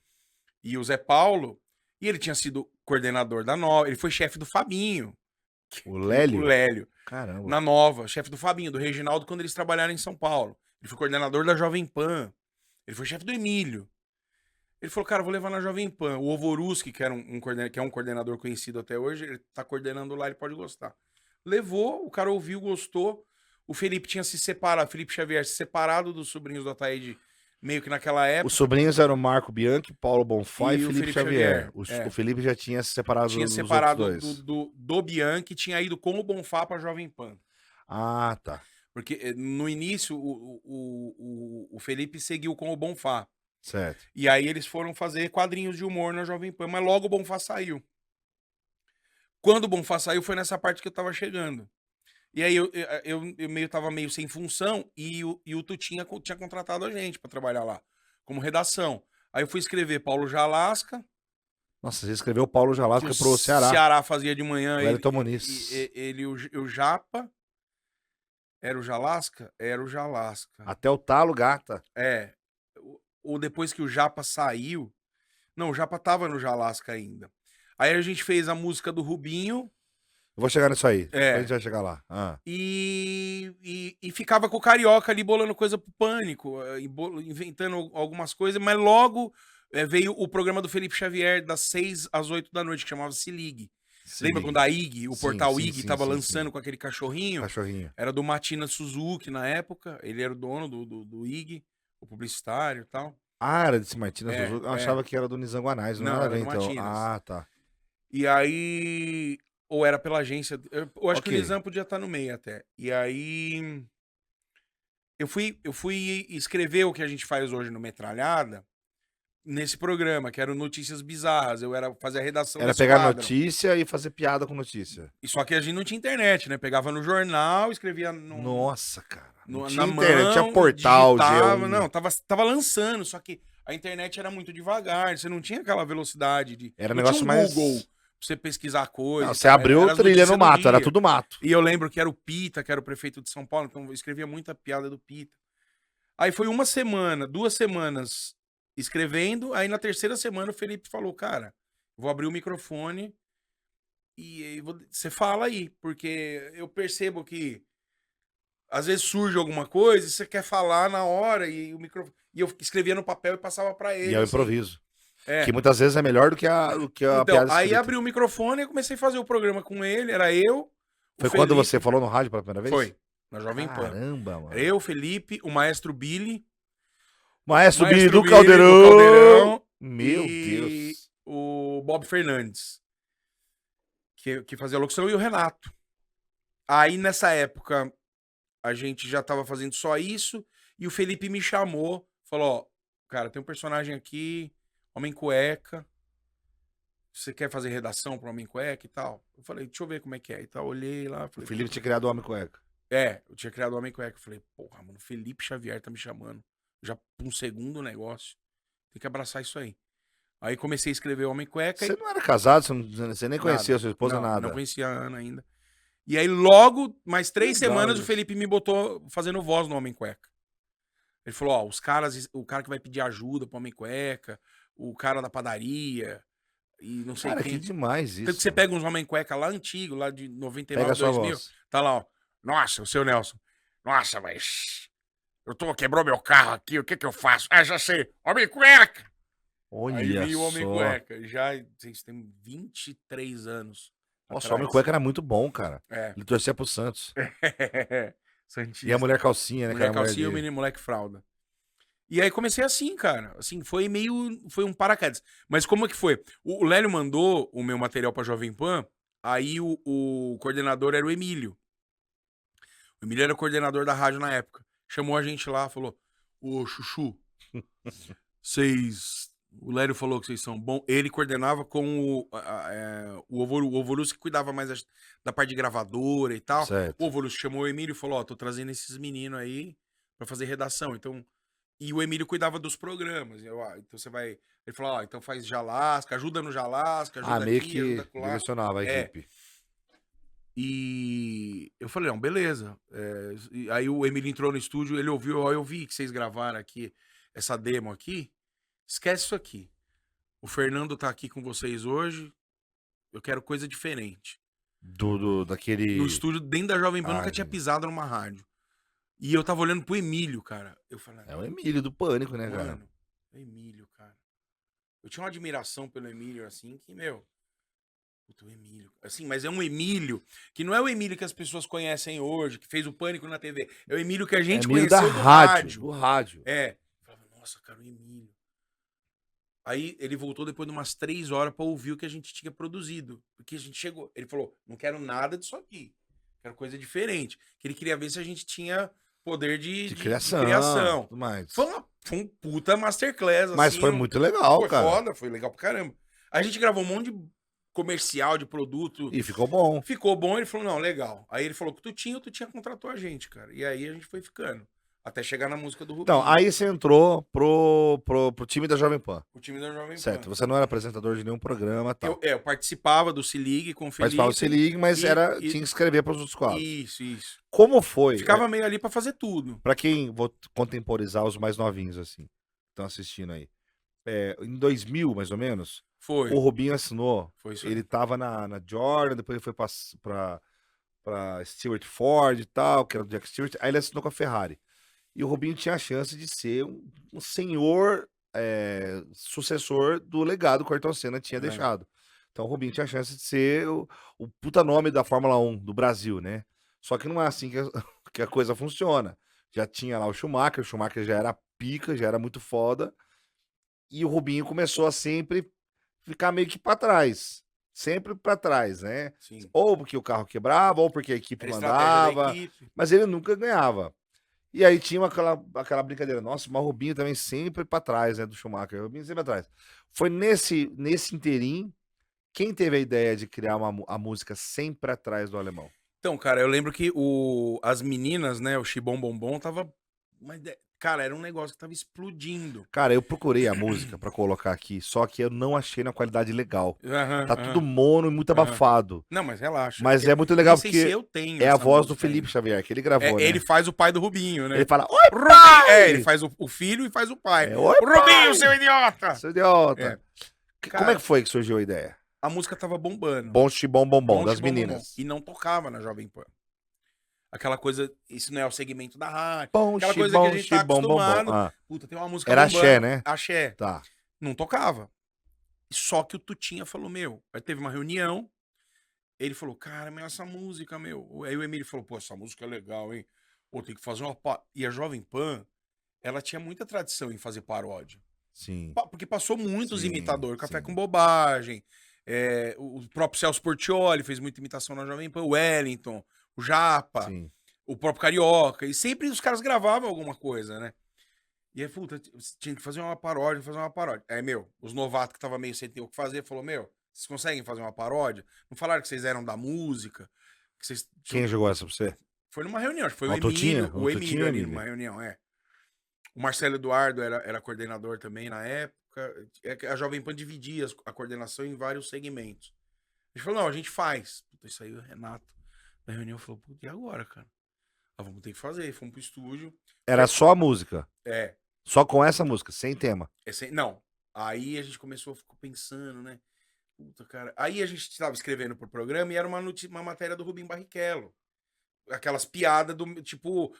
E o Zé Paulo. E ele tinha sido coordenador da Nova, ele foi chefe do Fabinho. O Lélio? O Lélio. Caramba. Na Nova, chefe do Fabinho, do Reginaldo, quando eles trabalharam em São Paulo. Ele foi coordenador da Jovem Pan. Ele foi chefe do Emílio. Ele falou, cara, vou levar na Jovem Pan. O Ovoruski, que é um coordenador conhecido até hoje, ele tá coordenando lá, ele pode gostar. Levou, o cara ouviu, gostou. O Felipe tinha se separado, Felipe Xavier se separado dos Sobrinhos do Ataíde, meio que naquela época. Os sobrinhos eram o Marco Bianchi, Paulo Bonfá e o Felipe Felipe Xavier. Xavier. O Felipe já tinha se separado Tinha dos separado outros dois. do Bianchi, tinha ido com o Bonfá pra Jovem Pan. Ah, tá. Porque no início o Felipe seguiu com o Bonfá. Certo. E aí eles foram fazer quadrinhos de humor na Jovem Pan, mas logo o Bonfá saiu. Quando o Bonfá saiu foi nessa parte que eu tava chegando. E aí eu tava meio sem função e o Tutinha tinha contratado a gente pra trabalhar lá, como redação. Aí eu fui escrever Paulo Jalasca. Nossa, você escreveu Paulo Jalasca pro Ceará. Ceará fazia de manhã. Wellington Muniz. Ele o Japa. Era o Jalasca? Era o Jalasca. Até o Talo Gata. Ou depois que o Japa saiu. Não, o Japa tava no Jalasca ainda. Aí a gente fez a música do Rubinho. Eu vou chegar nisso aí. Depois a gente vai chegar lá. E ficava com o Carioca ali bolando coisa pro Pânico, inventando algumas coisas, mas logo veio o programa do Felipe Xavier das 6 às 8 da noite, que chamava Se Ligue. Lembra quando a IG, o portal IG, tava lançando com aquele cachorrinho? Cachorrinho. Era do Matina Suzuki na época, ele era o dono do IG, o publicitário e tal. Ah, era de Martins É, Suzuki. Eu é. achava que era do Nizanguanais, não, Não, era, era do então. Martins. Ah, tá. E aí, ou era pela agência, eu acho que o Ok. Nizam podia estar no meio até. E aí, eu fui escrever o que a gente faz hoje no Metralhada, nesse programa, que era o Notícias Bizarras. Eu era fazer a redação Era da pegar esquadra. notícia e fazer piada com notícia. E só que a gente não tinha internet, né? Pegava no jornal, escrevia Nossa, cara. Não na tinha mão, internet, tinha portal, digitava. G1. Não, tava lançando, só que a internet era muito devagar, você não tinha aquela velocidade de... Era um não negócio tinha um mais... Google pra você pesquisar coisas. Não, você abriu as trilha notícias no do mato, era dia. tudo mato. E eu lembro que era o Pita, que era o prefeito de São Paulo, então eu escrevia muita piada do Pita. Aí foi 2 semanas escrevendo, aí na terceira semana o Felipe falou, cara, vou abrir o microfone e você fala aí, porque eu percebo que às vezes surge alguma coisa e você quer falar na hora e o microfone... E eu escrevia no papel e passava pra ele. E é o assim. improviso. É. Que muitas vezes é melhor do que a Então, piada aí escrita. abri o microfone e comecei a fazer o programa com ele, era eu, o Foi quando Felipe. você falou no rádio pela primeira vez? Foi, na Jovem Pan. Caramba, mano. Era eu, Felipe, o maestro Billy, Maestro Billy Maestro do Billy Caldeirão. Meu e Deus. o Bob Fernandes, que fazia a locução, e o Renato. Aí, nessa época, a gente já tava fazendo só isso, e o Felipe me chamou, falou, ó, cara, tem um personagem aqui, Homem Cueca, você quer fazer redação pro Homem Cueca e tal? Eu falei, deixa eu ver como é que é. E tal, olhei lá, O falei, Felipe tinha criado o Homem Cueca. eu tinha criado o Homem Cueca. Eu falei, porra, mano, Felipe Xavier tá me chamando. Já pra um segundo negócio. Tem que abraçar isso aí. Aí comecei a escrever o Homem Cueca. Você não era casado, você nem conhecia a sua esposa, não, nada. Não conhecia a Ana ainda. E aí, logo, mais 3 Legal semanas, isso. o Felipe me botou fazendo voz no Homem Cueca. Ele falou, ó, o cara que vai pedir ajuda pro Homem Cueca, o cara da padaria, e não sei Cara, quem. que demais Tanto que isso. você pega uns Homem Cueca lá antigo, lá de 99, Pega a sua 2000, voz. tá lá, ó. Nossa, o seu Nelson. Nossa, mas quebrou meu carro aqui, o que que eu faço? Ah, já sei, Homem Cueca! Olha Aí veio o Homem só. Cueca, já, vocês têm 23 anos. Nossa, o atrás. Homem Cueca era muito bom, cara. É. Ele torcia pro Santos. Santista. E a Mulher Calcinha, né? Mulher cara? calcinha e o menino moleque fralda. E aí comecei assim, cara. Assim, foi um paraquedas. Mas como é que foi? O Lélio mandou o meu material pra Jovem Pan, aí o coordenador era o Emílio. O Emílio era o coordenador da rádio na época. Chamou a gente lá, falou, ô Chuchu, o Lélio falou que vocês são bons. Ele coordenava com o Ovorus, que cuidava mais da parte de gravadora e tal. Certo. O Ovorus chamou o Emílio e falou, ó, tô trazendo esses meninos aí pra fazer redação. Então, e o Emílio cuidava dos programas. Então você vai... Ele falou, ó, então faz Jalasca, ajuda no Jalasca, ajuda meio aqui, que ajuda acolá. direcionava a É. equipe. E eu falei, não, beleza. E aí o Emílio entrou no estúdio, ele ouviu, ó, eu vi que vocês gravaram aqui essa demo aqui. Esquece isso aqui. O Fernando tá aqui com vocês hoje. Eu quero coisa diferente. Daquele... No estúdio, dentro da Jovem Pan, Ah, nunca tinha gente. pisado numa rádio. E eu tava olhando pro Emílio, cara. Eu falei, É o Emílio do Pânico, né, cara? mano, o Emílio, cara. Eu tinha uma admiração pelo Emílio, assim, que, meu... Puta, o Emílio. Assim, mas é um Emílio que não é o Emílio que as pessoas conhecem hoje, que fez o Pânico na TV. É o Emílio que a gente Emílio conheceu da do rádio. Do rádio. É. Eu falava, nossa, cara, o Emílio. Aí ele voltou depois de umas 3 horas pra ouvir o que a gente tinha produzido. Porque a gente chegou. Ele falou, não quero nada disso aqui. Quero coisa diferente. Que ele queria ver se a gente tinha poder de criação. Tudo mais. Foi um puta masterclass, assim. Mas foi muito legal, foi cara. foda, foi legal pra caramba. A gente gravou um monte de comercial, de produto. E ficou bom. Ficou bom, ele falou, não, legal. Aí ele falou que o Tutinha contratou a gente, cara. E aí a gente foi ficando. Até chegar na música do Rubinho. Então, aí você entrou pro time da Jovem Pan. O time da Jovem Pan. Certo, você não era apresentador de nenhum programa e tal. Eu participava do Se Ligue com o Felipe. Participava do Se Ligue, mas tinha que escrever para os outros quadros. Isso. Como foi? Ficava meio ali pra fazer tudo. Pra quem, vou contemporizar os mais novinhos, assim, estão assistindo aí. Em 2000, mais ou menos, Foi. o Rubinho assinou. Foi isso aí. Ele tava na Jordan, depois ele foi pra Stewart Ford e tal, que era do Jack Stewart. Aí ele assinou com a Ferrari. E o Rubinho tinha a chance de ser um senhor sucessor do legado que o Ayrton Senna tinha deixado. Então o Rubinho tinha a chance de ser o puta nome da Fórmula 1 do Brasil, né? Só que não é assim que a coisa funciona. Já tinha lá o Schumacher já era pica, já era muito foda. E o Rubinho começou a sempre ficar meio que pra trás. Sempre pra trás, né? Sim. Ou porque o carro quebrava, ou porque a equipe Era estratégia da mandava. equipe. Mas ele nunca ganhava. E aí tinha aquela brincadeira. Nossa, mas o Rubinho também sempre pra trás, né? Do Schumacher. O Rubinho sempre atrás. Foi nesse interim, quem teve a ideia de criar a música sempre atrás do alemão? Então, cara, eu lembro que as meninas, né, o Xibom Bombom, tava... Cara, era um negócio que tava explodindo. Cara, eu procurei a música pra colocar aqui, só que eu não achei na qualidade legal. Aham, Tá aham. tudo mono e muito abafado. Não, mas relaxa. Mas Eu é muito legal nem sei se porque eu tenho é a essa voz do música Felipe ainda. Xavier, que ele gravou, né? Ele faz o pai do Rubinho, né? Ele fala, oi, Rubinho, pai! ele faz o filho e faz o pai. É, oi, O Rubinho, pai! seu idiota! Seu idiota. Como Cara, é que foi que surgiu a ideia? a música tava bombando. Bom Chibom Bombom, Bom das Xibom Bombom. meninas. E não tocava na Jovem Pan. Aquela coisa, isso não é o segmento da rádio. Bom Aquela coisa que a gente tá Chibom Bombom. acostumado. Ah, Puta, tem uma música era bombando. axé, né? Axé. Tá. Não tocava. Só que o Tutinha falou, meu, aí teve uma reunião, ele falou, cara, mas essa música, meu. Aí o Emílio falou, pô, essa música é legal, hein? Pô, tem que fazer uma... E a Jovem Pan, ela tinha muita tradição em fazer paródia. Sim. Porque passou muitos Sim, imitadores, Café sim. com Bobagem, o próprio Celso Portiolli fez muita imitação na Jovem Pan, o Wellington, o Japa, Sim. o próprio Carioca, e sempre os caras gravavam alguma coisa, né? E aí, puta, tinha que fazer uma paródia, Aí, meu, os novatos que estavam meio sem ter o que fazer, falou, meu, vocês conseguem fazer uma paródia? Não falaram que vocês eram da música? Que vocês... Quem jogou essa pra você? Foi numa reunião, acho que foi o Ah, o Tutinha? Emílio, O o Tutinha Emílio ali Emílio. numa reunião, O Marcelo Eduardo era coordenador também na época. A Jovem Pan dividia a coordenação em vários segmentos. A gente falou, não, a gente faz. Puta, isso aí o Renato na reunião falou, puta, e agora, cara? Vamos ter que fazer. Fomos pro estúdio. Era só a música. É. Só com essa música, sem tema. Não. Aí a gente começou, ficou pensando, né? Puta, cara. Aí a gente estava escrevendo pro programa e era uma matéria do Rubinho Barrichello. Aquelas piadas do tipo...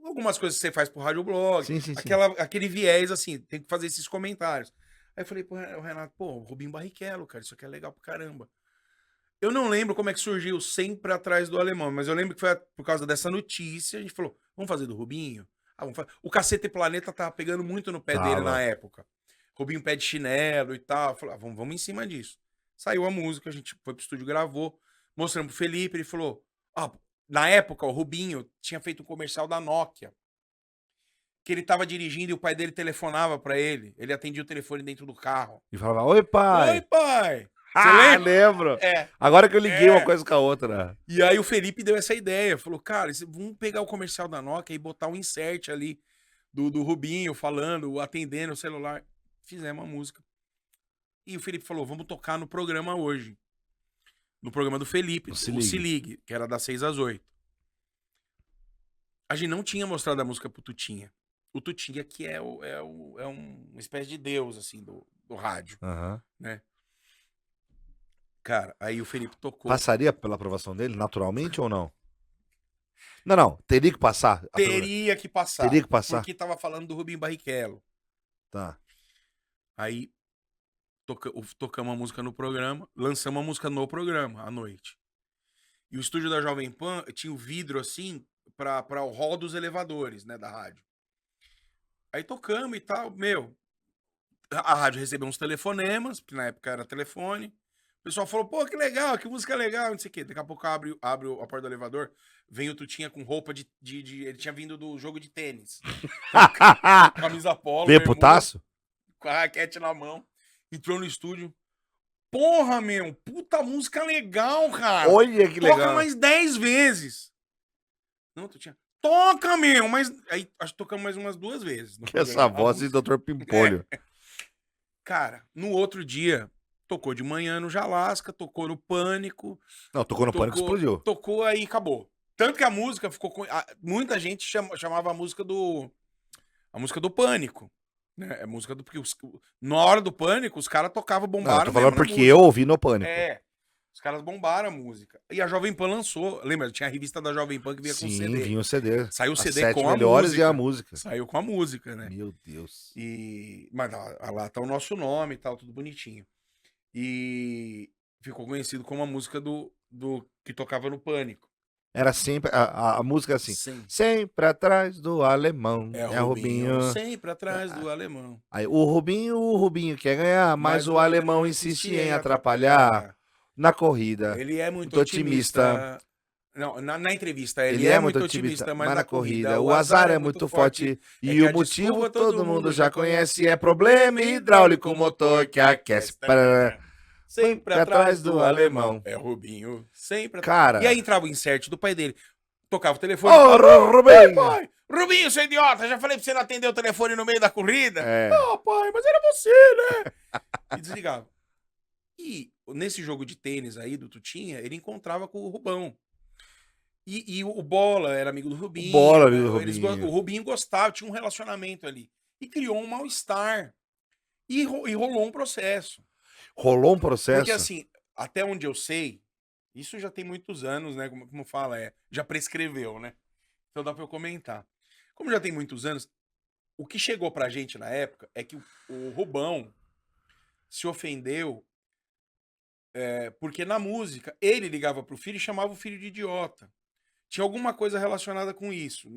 Algumas coisas que você faz pro radioblog. Sim, sim, sim. Aquele viés, assim, tem que fazer esses comentários. Aí eu falei pro Renato, pô, o Rubinho Barrichello, cara, isso aqui é legal pra caramba. Eu não lembro como é que surgiu sempre atrás do alemão, mas eu lembro que foi por causa dessa notícia, a gente falou, vamos fazer do Rubinho? Vamos fazer. O Cacete Planeta tava pegando muito no pé dele na época. Rubinho pé de chinelo e tal. Eu falei, vamos em cima disso. Saiu a música, a gente foi pro estúdio, gravou, mostramos pro Felipe, ele falou, na época, o Rubinho tinha feito um comercial da Nokia, que ele tava dirigindo e o pai dele telefonava pra ele. Ele atendia o telefone dentro do carro. E falava, oi, pai. Oi, pai! Ah, lembro. É. Agora que eu liguei uma coisa com a outra. E aí o Felipe deu essa ideia. Falou, cara, vamos pegar o comercial da Nokia e botar um insert ali do Rubinho falando, atendendo o celular. Fizemos a música. E o Felipe falou, vamos tocar no programa hoje. No programa do Felipe, o Se Ligue, que era das 6 às 8. A gente não tinha mostrado a música pro Tutinha. O Tutinha que é uma espécie de deus, assim, do rádio, né? Cara, aí o Felipe tocou. Passaria pela aprovação dele, naturalmente ou não? Não, teria que passar. Teria que passar. Teria que passar. Porque tava falando do Rubinho Barrichello. Tá. Aí tocamos a música no programa, lançamos a música no programa, à noite. E o estúdio da Jovem Pan tinha o vidro assim, para o hall dos elevadores, né, da rádio. Aí tocamos e tal, meu. A rádio recebeu uns telefonemas, porque na época era telefone. O pessoal falou, pô, que legal, que música legal, não sei o quê. Daqui a pouco abre a porta do elevador, vem o Tutinha com roupa de... Ele tinha vindo do jogo de tênis. Camisa polo. Veio putaço? Com a raquete na mão. Entrou no estúdio. Porra, meu, puta música legal, cara. Olha que legal. Toca mais 10 vezes. Não, Tutinha. Toca, meu, mas... Aí acho que tocamos mais umas 2 vezes. Que essa voz de Dr. Pimpolho. Cara, no outro dia... Tocou de manhã no Jalasca, tocou no Pânico. Não, tocou no Pânico, explodiu. Tocou aí, acabou. Tanto que a música ficou com... Muita gente chamava a música do Pânico. Né? É música do... Porque na hora do Pânico, os caras tocavam, bombaram. Não, tô falando porque eu ouvi no Pânico. Os caras bombaram a música. E a Jovem Pan lançou. Lembra? Tinha a revista da Jovem Pan que vinha com CD. Sim, vinha o CD. Saiu o CD As 7 com a melhores música. e a música. Saiu com a música, né? Meu Deus. Mas lá tá o nosso nome e tal, tudo bonitinho. E ficou conhecido como a música do que tocava no Pânico. Era sempre, a música assim, Sempre. sempre atrás do alemão, É é Rubinho. sempre atrás do alemão. Aí, o Rubinho quer ganhar, mas o alemão insiste em atrapalhar na corrida. Ele é muito Muito otimista. otimista. Não, na entrevista, Ele é muito otimista, mas na corrida o azar é muito forte. E É que o a motivo desculpa todo mundo já conhece, é problema hidráulico, motor que aquece. Sempre atrás do alemão. É Rubinho. Sempre atrás. Cara. E aí entrava o insert do pai dele. Tocava o telefone. Ô, Rubinho! Pai, Rubinho, seu idiota, já falei pra você não atender o telefone no meio da corrida. É. Pai, mas era você, né? E desligava. E nesse jogo de tênis aí do Tutinha, ele encontrava com o Rubão. E o Bola era amigo do Rubinho. O Bola, amigo do Eles Rubinho. o Rubinho gostava, tinha um relacionamento ali. E criou um mal-estar. E rolou um processo. Rolou um processo? Porque assim, até onde eu sei, isso já tem muitos anos, né? Como fala, já prescreveu, né? Então dá pra eu comentar. Como já tem muitos anos, o que chegou pra gente na época é que o Rubão se ofendeu porque na música ele ligava pro filho e chamava o filho de idiota. Tinha alguma coisa relacionada com isso.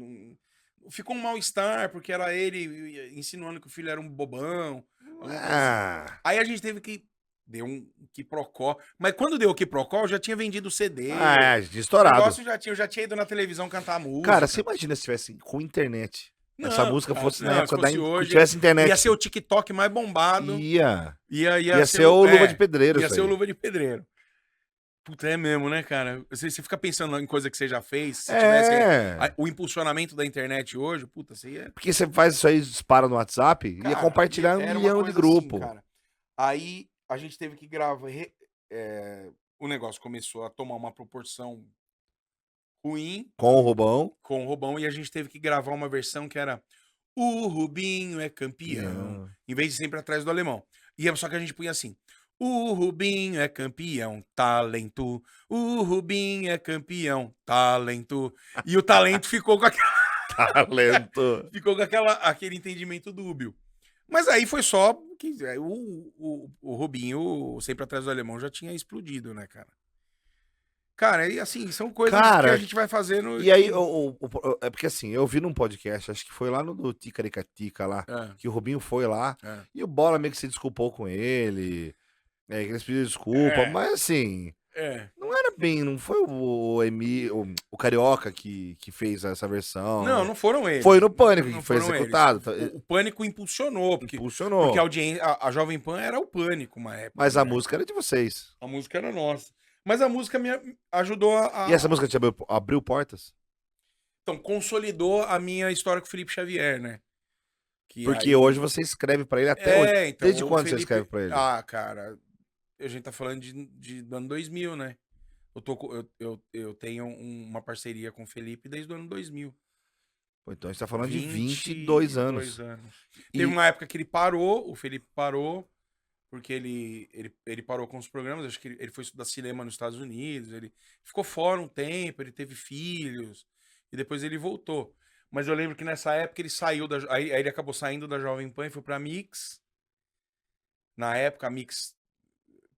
Ficou um mal-estar, porque era ele insinuando que o filho era um bobão. Ah, Aí a gente teve que. Deu um quiprocó. Mas quando deu o quiprocó, eu já tinha vendido o CD. O estourado. negócio eu já tinha ido na televisão cantar música. Cara, você imagina se tivesse com internet. Não, Essa música cara, fosse não, na época se da fosse hoje, tivesse internet. Ia ser o TikTok mais bombado. Ia ser o Luva de Pedreiro. Ia isso ser o aí. Luva de Pedreiro. Puta, é mesmo, né, cara? Você fica pensando em coisa que você já fez. Se É. tivesse o impulsionamento da internet hoje, puta, você ia. Porque você faz isso aí, dispara no WhatsApp, ia Cara, compartilhar era um uma milhão de coisa grupo. assim, cara. Aí a gente teve que gravar. O negócio começou a tomar uma proporção ruim Com o Rubão. com o Rubão e a gente teve que gravar uma versão que era O Rubinho é campeão, em vez de sempre atrás do alemão. E só que a gente punha assim: O Rubinho é campeão, talento. O Rubinho é campeão, talento. E o talento ficou com Talento. ficou com aquele entendimento dúbio. Mas aí foi só que o Rubinho, sempre atrás do alemão, já tinha explodido, né, cara? Cara, e assim, são coisas que Cara, a gente vai fazendo. E aí, é porque assim, eu vi num podcast, acho que foi lá no do Ticaricatica lá, que o Rubinho foi lá, e o Bola meio que se desculpou com ele, que eles pediram desculpa, mas assim, não era bem, não foi o Carioca que fez essa versão. Não foram eles. Foi no Pânico Não que foi foram executado. O Pânico impulsionou, porque Impulsionou. a audiência, a Jovem Pan era o Pânico uma época. Mas a né? música era de vocês. A música era nossa. Mas a música me ajudou a. E essa música te abriu portas? Então, consolidou a minha história com o Felipe Xavier, né? Porque hoje você escreve pra ele até hoje. Então, Desde o quando você Felipe- escreve pra ele? Ah, cara, a gente tá falando do ano 2000, né? Eu tenho uma parceria com o Felipe desde o ano 2000. Pô, então a gente tá falando de 22 anos. E- Teve uma época que ele parou, o Felipe parou, porque ele parou com os programas, acho que ele foi estudar cinema nos Estados Unidos, ele ficou fora um tempo, ele teve filhos, e depois ele voltou. Mas eu lembro que nessa época ele saiu aí ele acabou saindo da Jovem Pan e foi pra Mix. Na época a Mix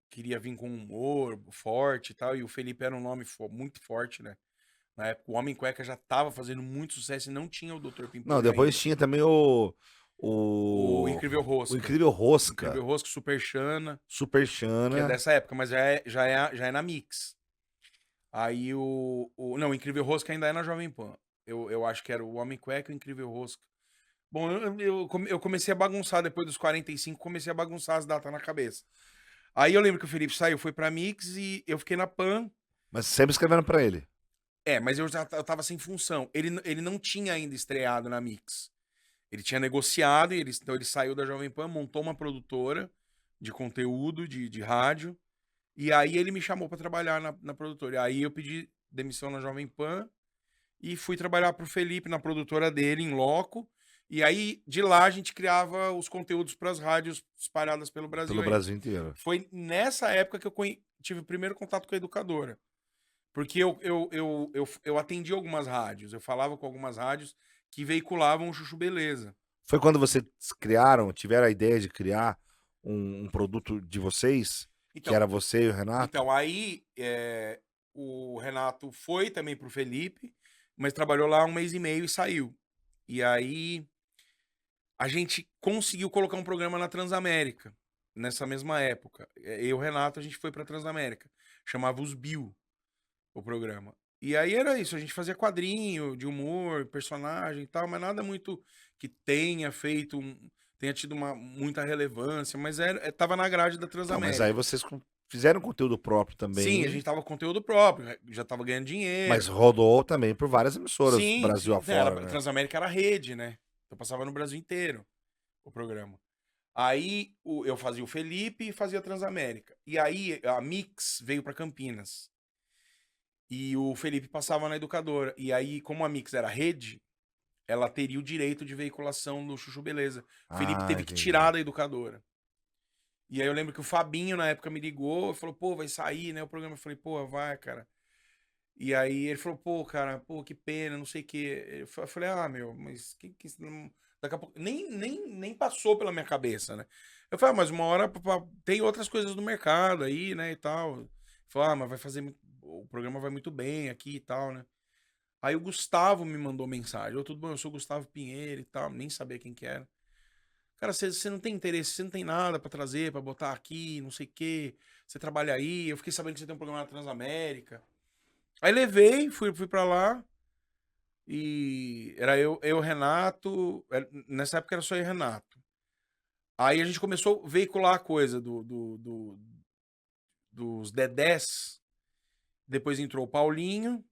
queria vir com humor forte e tal, e o Felipe era um nome muito forte, né? Na época o Homem Cueca já tava fazendo muito sucesso e não tinha o Dr. Pimpolho. Não, depois ainda. tinha também O Incrível Rosca. O Incrível Rosca. Incrível Rosca, Super Xana. Super Que é Xana. dessa época, mas já é na Mix. Aí não, o Incrível Rosca ainda é na Jovem Pan. Eu acho que era o Homem Cueca e o Incrível Rosca. Bom, eu comecei a bagunçar depois dos 45, comecei a bagunçar as datas na cabeça. Aí eu lembro que o Felipe saiu, foi pra Mix e eu fiquei na Pan. Mas sempre escrevendo pra ele. Mas eu tava sem função. Ele não tinha ainda estreado na Mix. Ele tinha negociado, então ele saiu da Jovem Pan, montou uma produtora de conteúdo, de rádio. E aí ele me chamou pra trabalhar na produtora. E aí eu pedi demissão na Jovem Pan e fui trabalhar pro Felipe na produtora dele, em loco. E aí, de lá, a gente criava os conteúdos pras rádios espalhadas pelo Brasil. Pelo Brasil inteiro. Foi nessa época que eu tive o primeiro contato com a educadora. Porque eu atendi algumas rádios, eu falava com algumas rádios que veiculavam o Chuchu Beleza. Foi quando vocês tiveram a ideia de criar um produto de vocês, Então, que era você e o Renato? Então, aí o Renato foi também pro Felipe, mas trabalhou lá 1 mês e meio e saiu. E aí a gente conseguiu colocar um programa na Transamérica, nessa mesma época. Eu e o Renato, a gente foi pra Transamérica. Chamava Os Bill, o programa. E aí era isso, a gente fazia quadrinho de humor, personagem e tal, mas nada muito que tenha feito, tenha tido muita relevância, mas tava na grade da Não, Transamérica. mas aí vocês fizeram conteúdo próprio também. Sim, a gente tava com conteúdo próprio, já tava ganhando dinheiro. Mas rodou também por várias emissoras, Sim, Brasil sim, afora, né? Transamérica era rede, né? Então passava no Brasil inteiro o programa. Aí eu fazia o Felipe e fazia a Transamérica. E aí a Mix veio pra Campinas. E o Felipe passava na Educadora. E aí, como a Mix era rede, ela teria o direito de veiculação do Chuchu Beleza. O Felipe teve que Entendi. tirar da Educadora. E aí eu lembro que o Fabinho, na época, me ligou e falou, pô, vai sair, né, o programa. Eu falei, pô, vai, cara. E aí ele falou, pô, cara, pô, que pena, não sei o quê. Eu falei, ah, meu, mas que daqui a pouco... Nem passou pela minha cabeça, né? Eu falei, ah, mas uma hora tem outras coisas no mercado aí, né, e tal. Ele falou, ah, mas vai fazer... O programa vai muito bem aqui e tal, né? Aí o Gustavo me mandou mensagem. Tudo bom, eu sou o Gustavo Pinheiro e tal, nem sabia quem que era. Cara, você não tem interesse, você não tem nada pra trazer, pra botar aqui, não sei o quê. Você trabalha aí, eu fiquei sabendo que você tem um programa na Transamérica. Aí levei, fui pra lá. E era eu, Renato. Nessa época era só eu e Renato. Aí a gente começou a veicular a coisa dos Dedés. Depois entrou o Paulinho.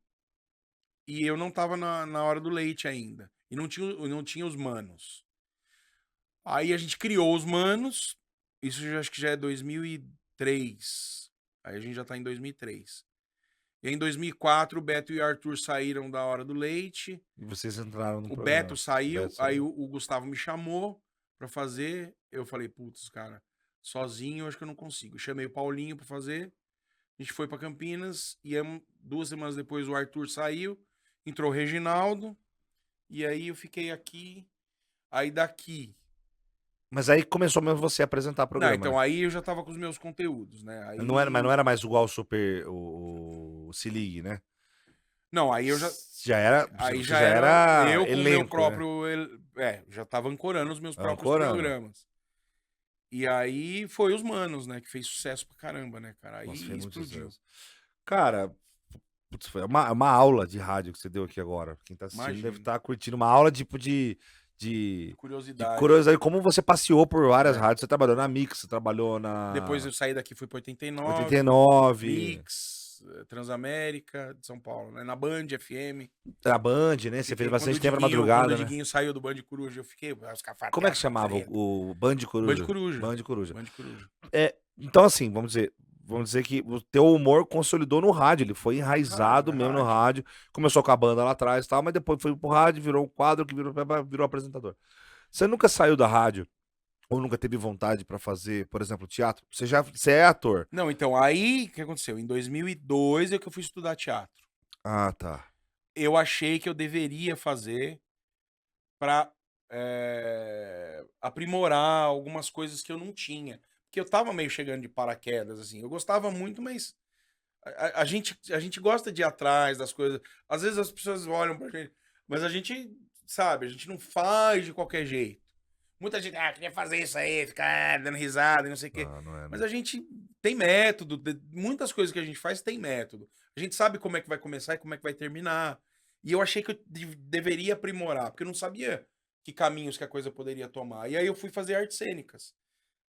E eu não tava na hora do leite ainda. E não tinha os manos. Aí a gente criou os manos. Isso acho que já é 2003. Aí a gente já tá em 2003. E em 2004, o Beto e o Arthur saíram da Hora do Leite. E vocês entraram no O programa. Beto saiu, Beto aí saiu. o Gustavo me chamou pra fazer. Eu falei, putz, cara, sozinho eu acho que eu não consigo. Chamei o Paulinho pra fazer. A gente foi pra Campinas. E 2 semanas depois o Arthur saiu. Entrou o Reginaldo. E aí eu fiquei aqui. Aí daqui. Mas aí começou mesmo você a apresentar programa. Não, então né? aí eu já tava com os meus conteúdos, né? Aí... Mas não era mais igual o Super. O Se Ligue, né? Não, aí eu já. Já era. Aí você já era eu com o meu elenco, né? próprio. Já tava ancorando os meus próprios Ancorando. programas. E aí foi os Manos, né? Que fez sucesso pra caramba, né, cara? Aí Nossa, fez muito explodiu. sucesso. Cara, putz, foi uma aula de rádio que você deu aqui agora. Quem tá assistindo Imagino. deve estar curtindo uma aula tipo de Curiosidade. curiosidade. Como você passeou por várias É. rádios. Você trabalhou na Mix, você trabalhou na. Depois eu saí daqui, fui pra 89. 89. Mix, Transamérica de São Paulo, né? Na Band FM. Na Band, né? Você fez bastante tempo na madrugada, Quando o né? Diguinho saiu do Band Coruja, eu fiquei... Os Como é que chamava o Band Coruja? Band Coruja. Band Coruja. Band Coruja. Então, assim, vamos dizer que o teu humor consolidou no rádio, ele foi enraizado Na mesmo no rádio. rádio. Começou com a banda lá atrás e tal, mas depois foi pro rádio, virou um quadro que virou apresentador. Você nunca saiu da rádio ou nunca teve vontade pra fazer, por exemplo, teatro? Você é ator. Não, então, aí, o que aconteceu? Em 2002 é que eu fui estudar teatro. Ah, tá. Eu achei que eu deveria fazer pra aprimorar algumas coisas que eu não tinha. Porque eu tava meio chegando de paraquedas, assim. Eu gostava muito, mas a gente gosta de ir atrás das coisas. Às vezes as pessoas olham pra gente, mas a gente, sabe, a gente não faz de qualquer jeito. Muita gente, queria fazer isso aí, ficar dando risada e não sei o quê. Não é, Mas a gente tem método, muitas coisas que a gente faz tem método. A gente sabe como é que vai começar e como é que vai terminar. E eu achei que eu deveria aprimorar, porque eu não sabia que caminhos que a coisa poderia tomar. E aí eu fui fazer artes cênicas.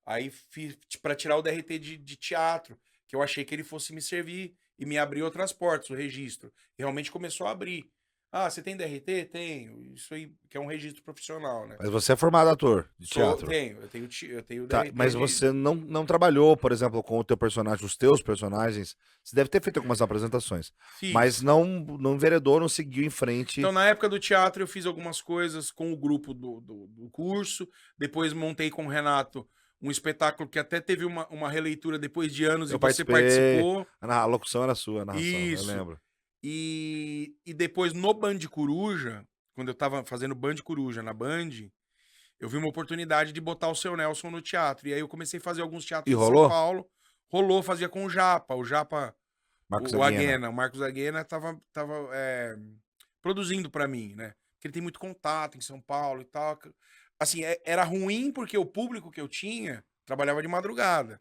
Aí fiz para tirar o DRT de teatro, que eu achei que ele fosse me servir e me abrir outras portas, o registro. E realmente começou a abrir. Ah, você tem DRT? Tenho. Isso aí, que é um registro profissional, né? Mas você é formado ator de teatro. Eu tenho Tá, DRT. mas você não trabalhou, por exemplo, com o teu personagem, os teus personagens. Você deve ter feito algumas apresentações. Fiz. Mas não enveredou, não seguiu em frente. Então, na época do teatro, eu fiz algumas coisas com o grupo do curso. Depois montei com o Renato um espetáculo que até teve uma releitura depois de anos Eu e você participei. participou. A locução era sua, a narração, Isso. eu lembro. E depois no Band Coruja, quando eu tava fazendo Band Coruja na Band, eu vi uma oportunidade de botar o Seu Nelson no teatro. E aí eu comecei a fazer alguns teatros E em rolou? São Paulo. Rolou, fazia com o Japa. O Japa Marcos o Aguena. Aguena, o Marcos Aguena tava produzindo pra mim, né? Porque ele tem muito contato em São Paulo e tal. Assim, era ruim porque o público que eu tinha trabalhava de madrugada.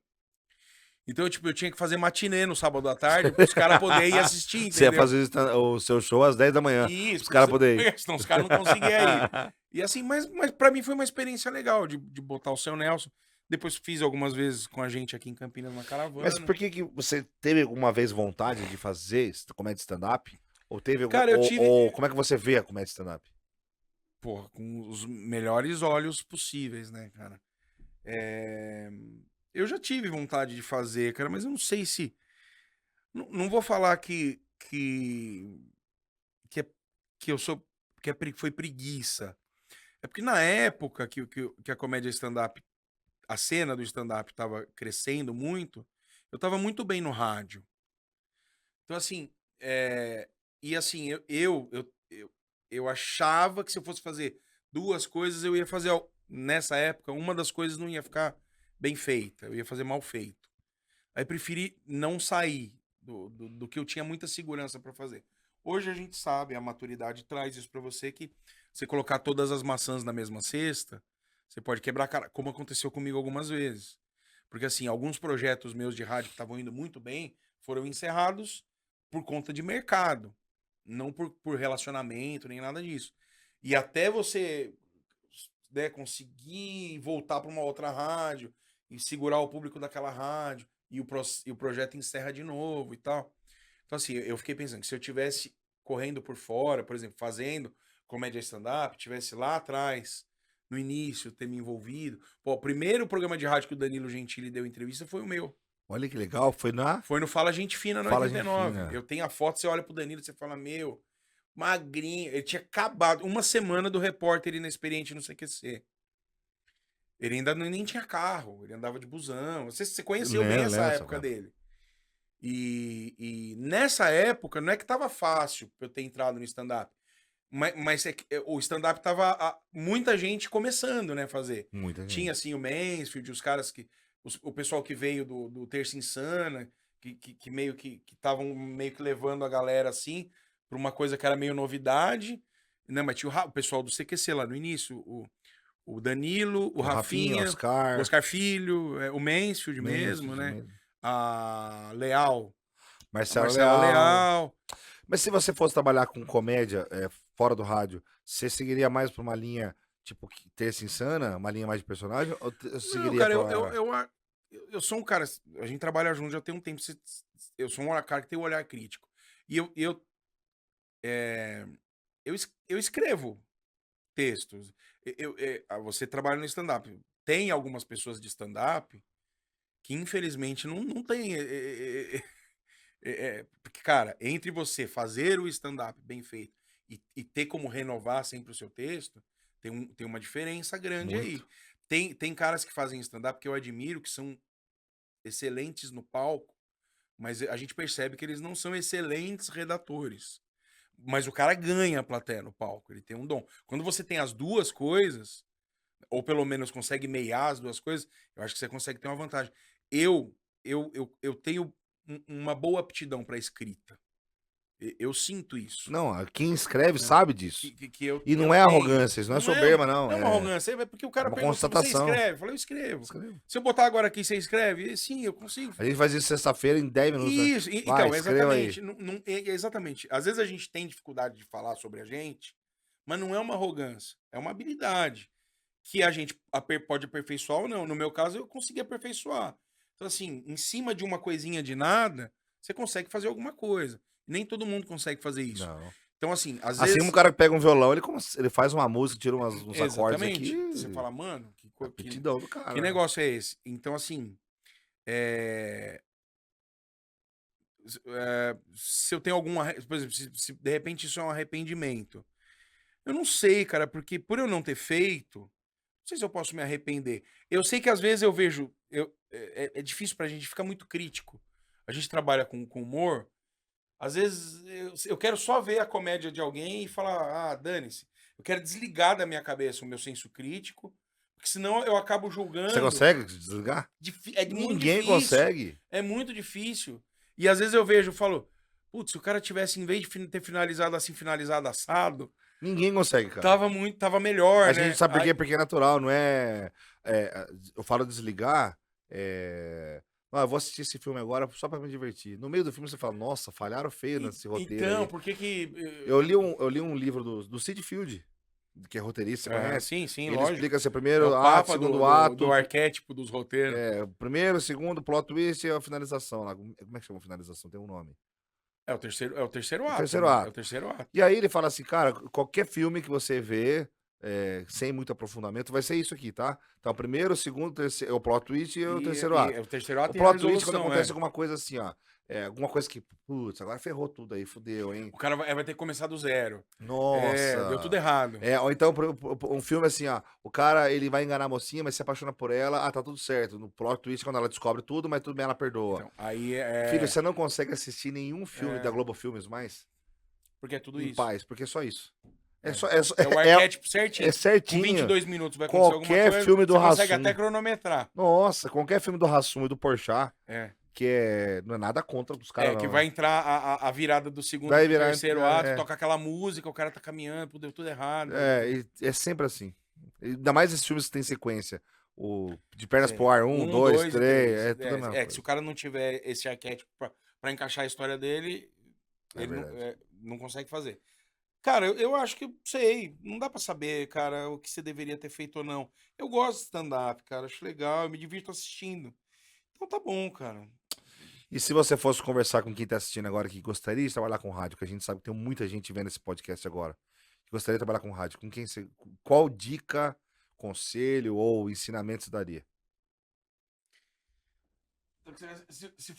Então, tipo, eu tinha que fazer matinê no sábado à tarde para os caras poderem ir assistir, Você ia entendeu? fazer o seu show às 10 da manhã. Isso, Os caras poderem ir. senão os caras não conseguiam ir. E assim, mas pra mim foi uma experiência legal de botar o seu Nelson. Depois fiz algumas vezes com a gente aqui em Campinas na caravana. Mas por que você teve alguma vez vontade de fazer comédia stand-up? Ou teve algum... Cara, eu tive- ou como é que você vê a comédia stand-up? Porra, com os melhores olhos possíveis, né, cara? Eu já tive vontade de fazer, cara, mas eu não sei se... Não vou falar que eu sou... foi preguiça. É porque na época que a comédia stand-up, a cena do stand-up tava crescendo muito, eu tava muito bem no rádio. Então, assim, e assim, eu achava que se eu fosse fazer duas coisas, eu ia fazer, nessa época, uma das coisas não ia ficar bem feita, eu ia fazer mal feito. Aí preferi não sair do que eu tinha muita segurança para fazer. Hoje a gente sabe, a maturidade traz isso para você, que você colocar todas as maçãs na mesma cesta, você pode quebrar a cara, como aconteceu comigo algumas vezes. Porque, assim, alguns projetos meus de rádio que estavam indo muito bem foram encerrados por conta de mercado, não por relacionamento, nem nada disso. E até você, né, conseguir voltar para uma outra rádio e segurar o público daquela rádio e o projeto encerra de novo e tal. Então, assim, eu fiquei pensando que se eu tivesse correndo por fora, por exemplo, fazendo comédia stand-up, tivesse lá atrás, no início, ter me envolvido. Pô, o primeiro programa de rádio que o Danilo Gentili deu entrevista foi o meu. Olha que legal, foi na... Foi no Fala Gente Fina, no Fala Gente 89. Fina. Eu tenho a foto, você olha pro Danilo, você fala, meu, magrinho. Ele tinha acabado uma semana do repórter inexperiente no CQC. Ele ainda nem tinha carro, ele andava de busão. Você conheceu bem Lembro, essa lembro, época cara. dele. E nessa época, não é que tava fácil pra eu ter entrado no stand-up. Mas o stand-up tava muita gente começando, né, a fazer. Muita gente. Tinha, assim, o Mansfield, os caras que... O pessoal que veio do Terça Insana, que meio que estavam meio que levando a galera, assim, pra uma coisa que era meio novidade, né? Mas tinha o pessoal do CQC lá no início, o Danilo, o Rafinha, Oscar. o Oscar Filho, o Mansfield mesmo, né? A Leal, Marcelo Marcelo Leal. Leal. Mas se você fosse trabalhar com comédia fora do rádio, você seguiria mais pra uma linha, tipo, Terça Insana, uma linha mais de personagem? Ou seguiria Não, cara, pra... eu sou um cara, a gente trabalha junto já tem um tempo, eu sou um cara que tem um olhar crítico. E eu escrevo textos. Você trabalha no stand-up. Tem algumas pessoas de stand-up que, infelizmente, não tem. Porque, cara, entre você fazer o stand-up bem feito e ter como renovar sempre o seu texto, tem uma diferença grande aí. Muito. Tem caras que fazem stand-up que eu admiro, que são excelentes no palco, mas a gente percebe que eles não são excelentes redatores. Mas o cara ganha a plateia no palco, ele tem um dom. Quando você tem as duas coisas, ou pelo menos consegue meiar as duas coisas, eu acho que você consegue ter uma vantagem. Eu tenho uma boa aptidão para escrita. Eu sinto isso. Não, quem escreve sabe disso. Eu E não eu é tenho. arrogância, isso não é soberba, não. Não é uma arrogância, é porque o cara uma pergunta, você constatação. escreve? Eu falei, eu escrevo. Escreve. Se eu botar agora aqui, você escreve? Sim, eu consigo. A gente faz isso sexta-feira em 10 minutos. né? Isso, Vai, então, escreva aí. exatamente. Exatamente. Às vezes a gente tem dificuldade de falar sobre a gente, mas não é uma arrogância, é uma habilidade que a gente pode aperfeiçoar ou não. No meu caso, eu consegui aperfeiçoar. Então, assim, em cima de uma coisinha de nada, você consegue fazer alguma coisa. Nem todo mundo consegue fazer isso. Não. Então, assim, às Assim vezes... como o cara que pega um violão, ele faz uma música, tira uns acordes Exatamente. aqui. Você fala, mano, Aptidão do cara. que negócio é esse? Então, assim, se eu tenho algum... Por exemplo, se de repente isso é um arrependimento. Eu não sei, cara, porque por eu não ter feito, não sei se eu posso me arrepender. Eu sei que às vezes eu vejo... É difícil pra gente ficar muito crítico. A gente trabalha com humor. Às vezes eu quero só ver a comédia de alguém e falar, ah, dane-se. Eu quero desligar da minha cabeça o meu senso crítico, porque senão eu acabo julgando. Você consegue desligar? É muito Ninguém difícil. consegue. É muito difícil. E às vezes eu vejo, eu falo, putz, se o cara tivesse, em vez de ter finalizado assim, finalizado assado, Ninguém consegue, cara. tava melhor, A né? gente sabe por quê? Aí- Porque é natural, não é. Eu falo desligar. Ah, eu vou assistir esse filme agora só pra me divertir. No meio do filme você fala, nossa, falharam feio nesse roteiro. Então, Aí. por que que... Eu li um livro do Sid Field, que é roteirista, você conhece? Sim, Ele lógico. explica assim, É primeiro o ato, papa segundo do ato. arquétipo dos roteiros. Primeiro, segundo, plot twist e a finalização lá. Como é que chama a finalização? Tem um nome. É o terceiro ato. terceiro né? ato. É o terceiro ato. E aí ele fala assim, cara, qualquer filme que você vê, sem muito aprofundamento, vai ser isso aqui, tá? Então, o primeiro, o segundo, terceiro, é o plot twist e o terceiro ato. É o terceiro O ato e a plot twist quando resolução, acontece alguma coisa assim, ó. Alguma coisa que, putz, agora ferrou tudo aí, fudeu, hein? O cara vai ter que começar do zero. Nossa. Deu tudo errado. Ou então, um filme assim, ó. O cara, ele vai enganar a mocinha, mas se apaixona por ela. Ah, tá tudo certo. No plot twist, quando ela descobre tudo, mas tudo bem, ela perdoa. Então, aí é... Filho, você não consegue assistir nenhum filme É. da Globo Filmes mais Porque é tudo em isso. paz, porque é só isso. É o arquétipo certinho. É certinho. Com 22 minutos vai acontecer alguma Qualquer coisa. filme do você consegue Hassum. até cronometrar. Nossa, qualquer filme do Hassum e do Porchat, É. que não é nada contra os caras, que não. vai entrar a virada do segundo Vai pro virar, terceiro ato, é. toca aquela música, o cara tá caminhando, pô, deu tudo errado. É sempre assim. Ainda mais esses filmes que tem sequência. O De Pernas Sim. pro Ar, 1, 2, 3, e tudo a mesma que coisa. se o cara não tiver esse arquétipo pra encaixar a história dele, É ele verdade. não consegue fazer. Cara, eu acho que, sei, não dá pra saber, cara, o que você deveria ter feito ou não. Eu gosto de stand-up, cara, acho legal, eu me divirto assistindo. Então tá bom, cara. E se você fosse conversar com quem tá assistindo agora que gostaria de trabalhar com rádio, que a gente sabe que tem muita gente vendo esse podcast agora, que gostaria de trabalhar com rádio, qual dica, conselho ou ensinamento você daria? Se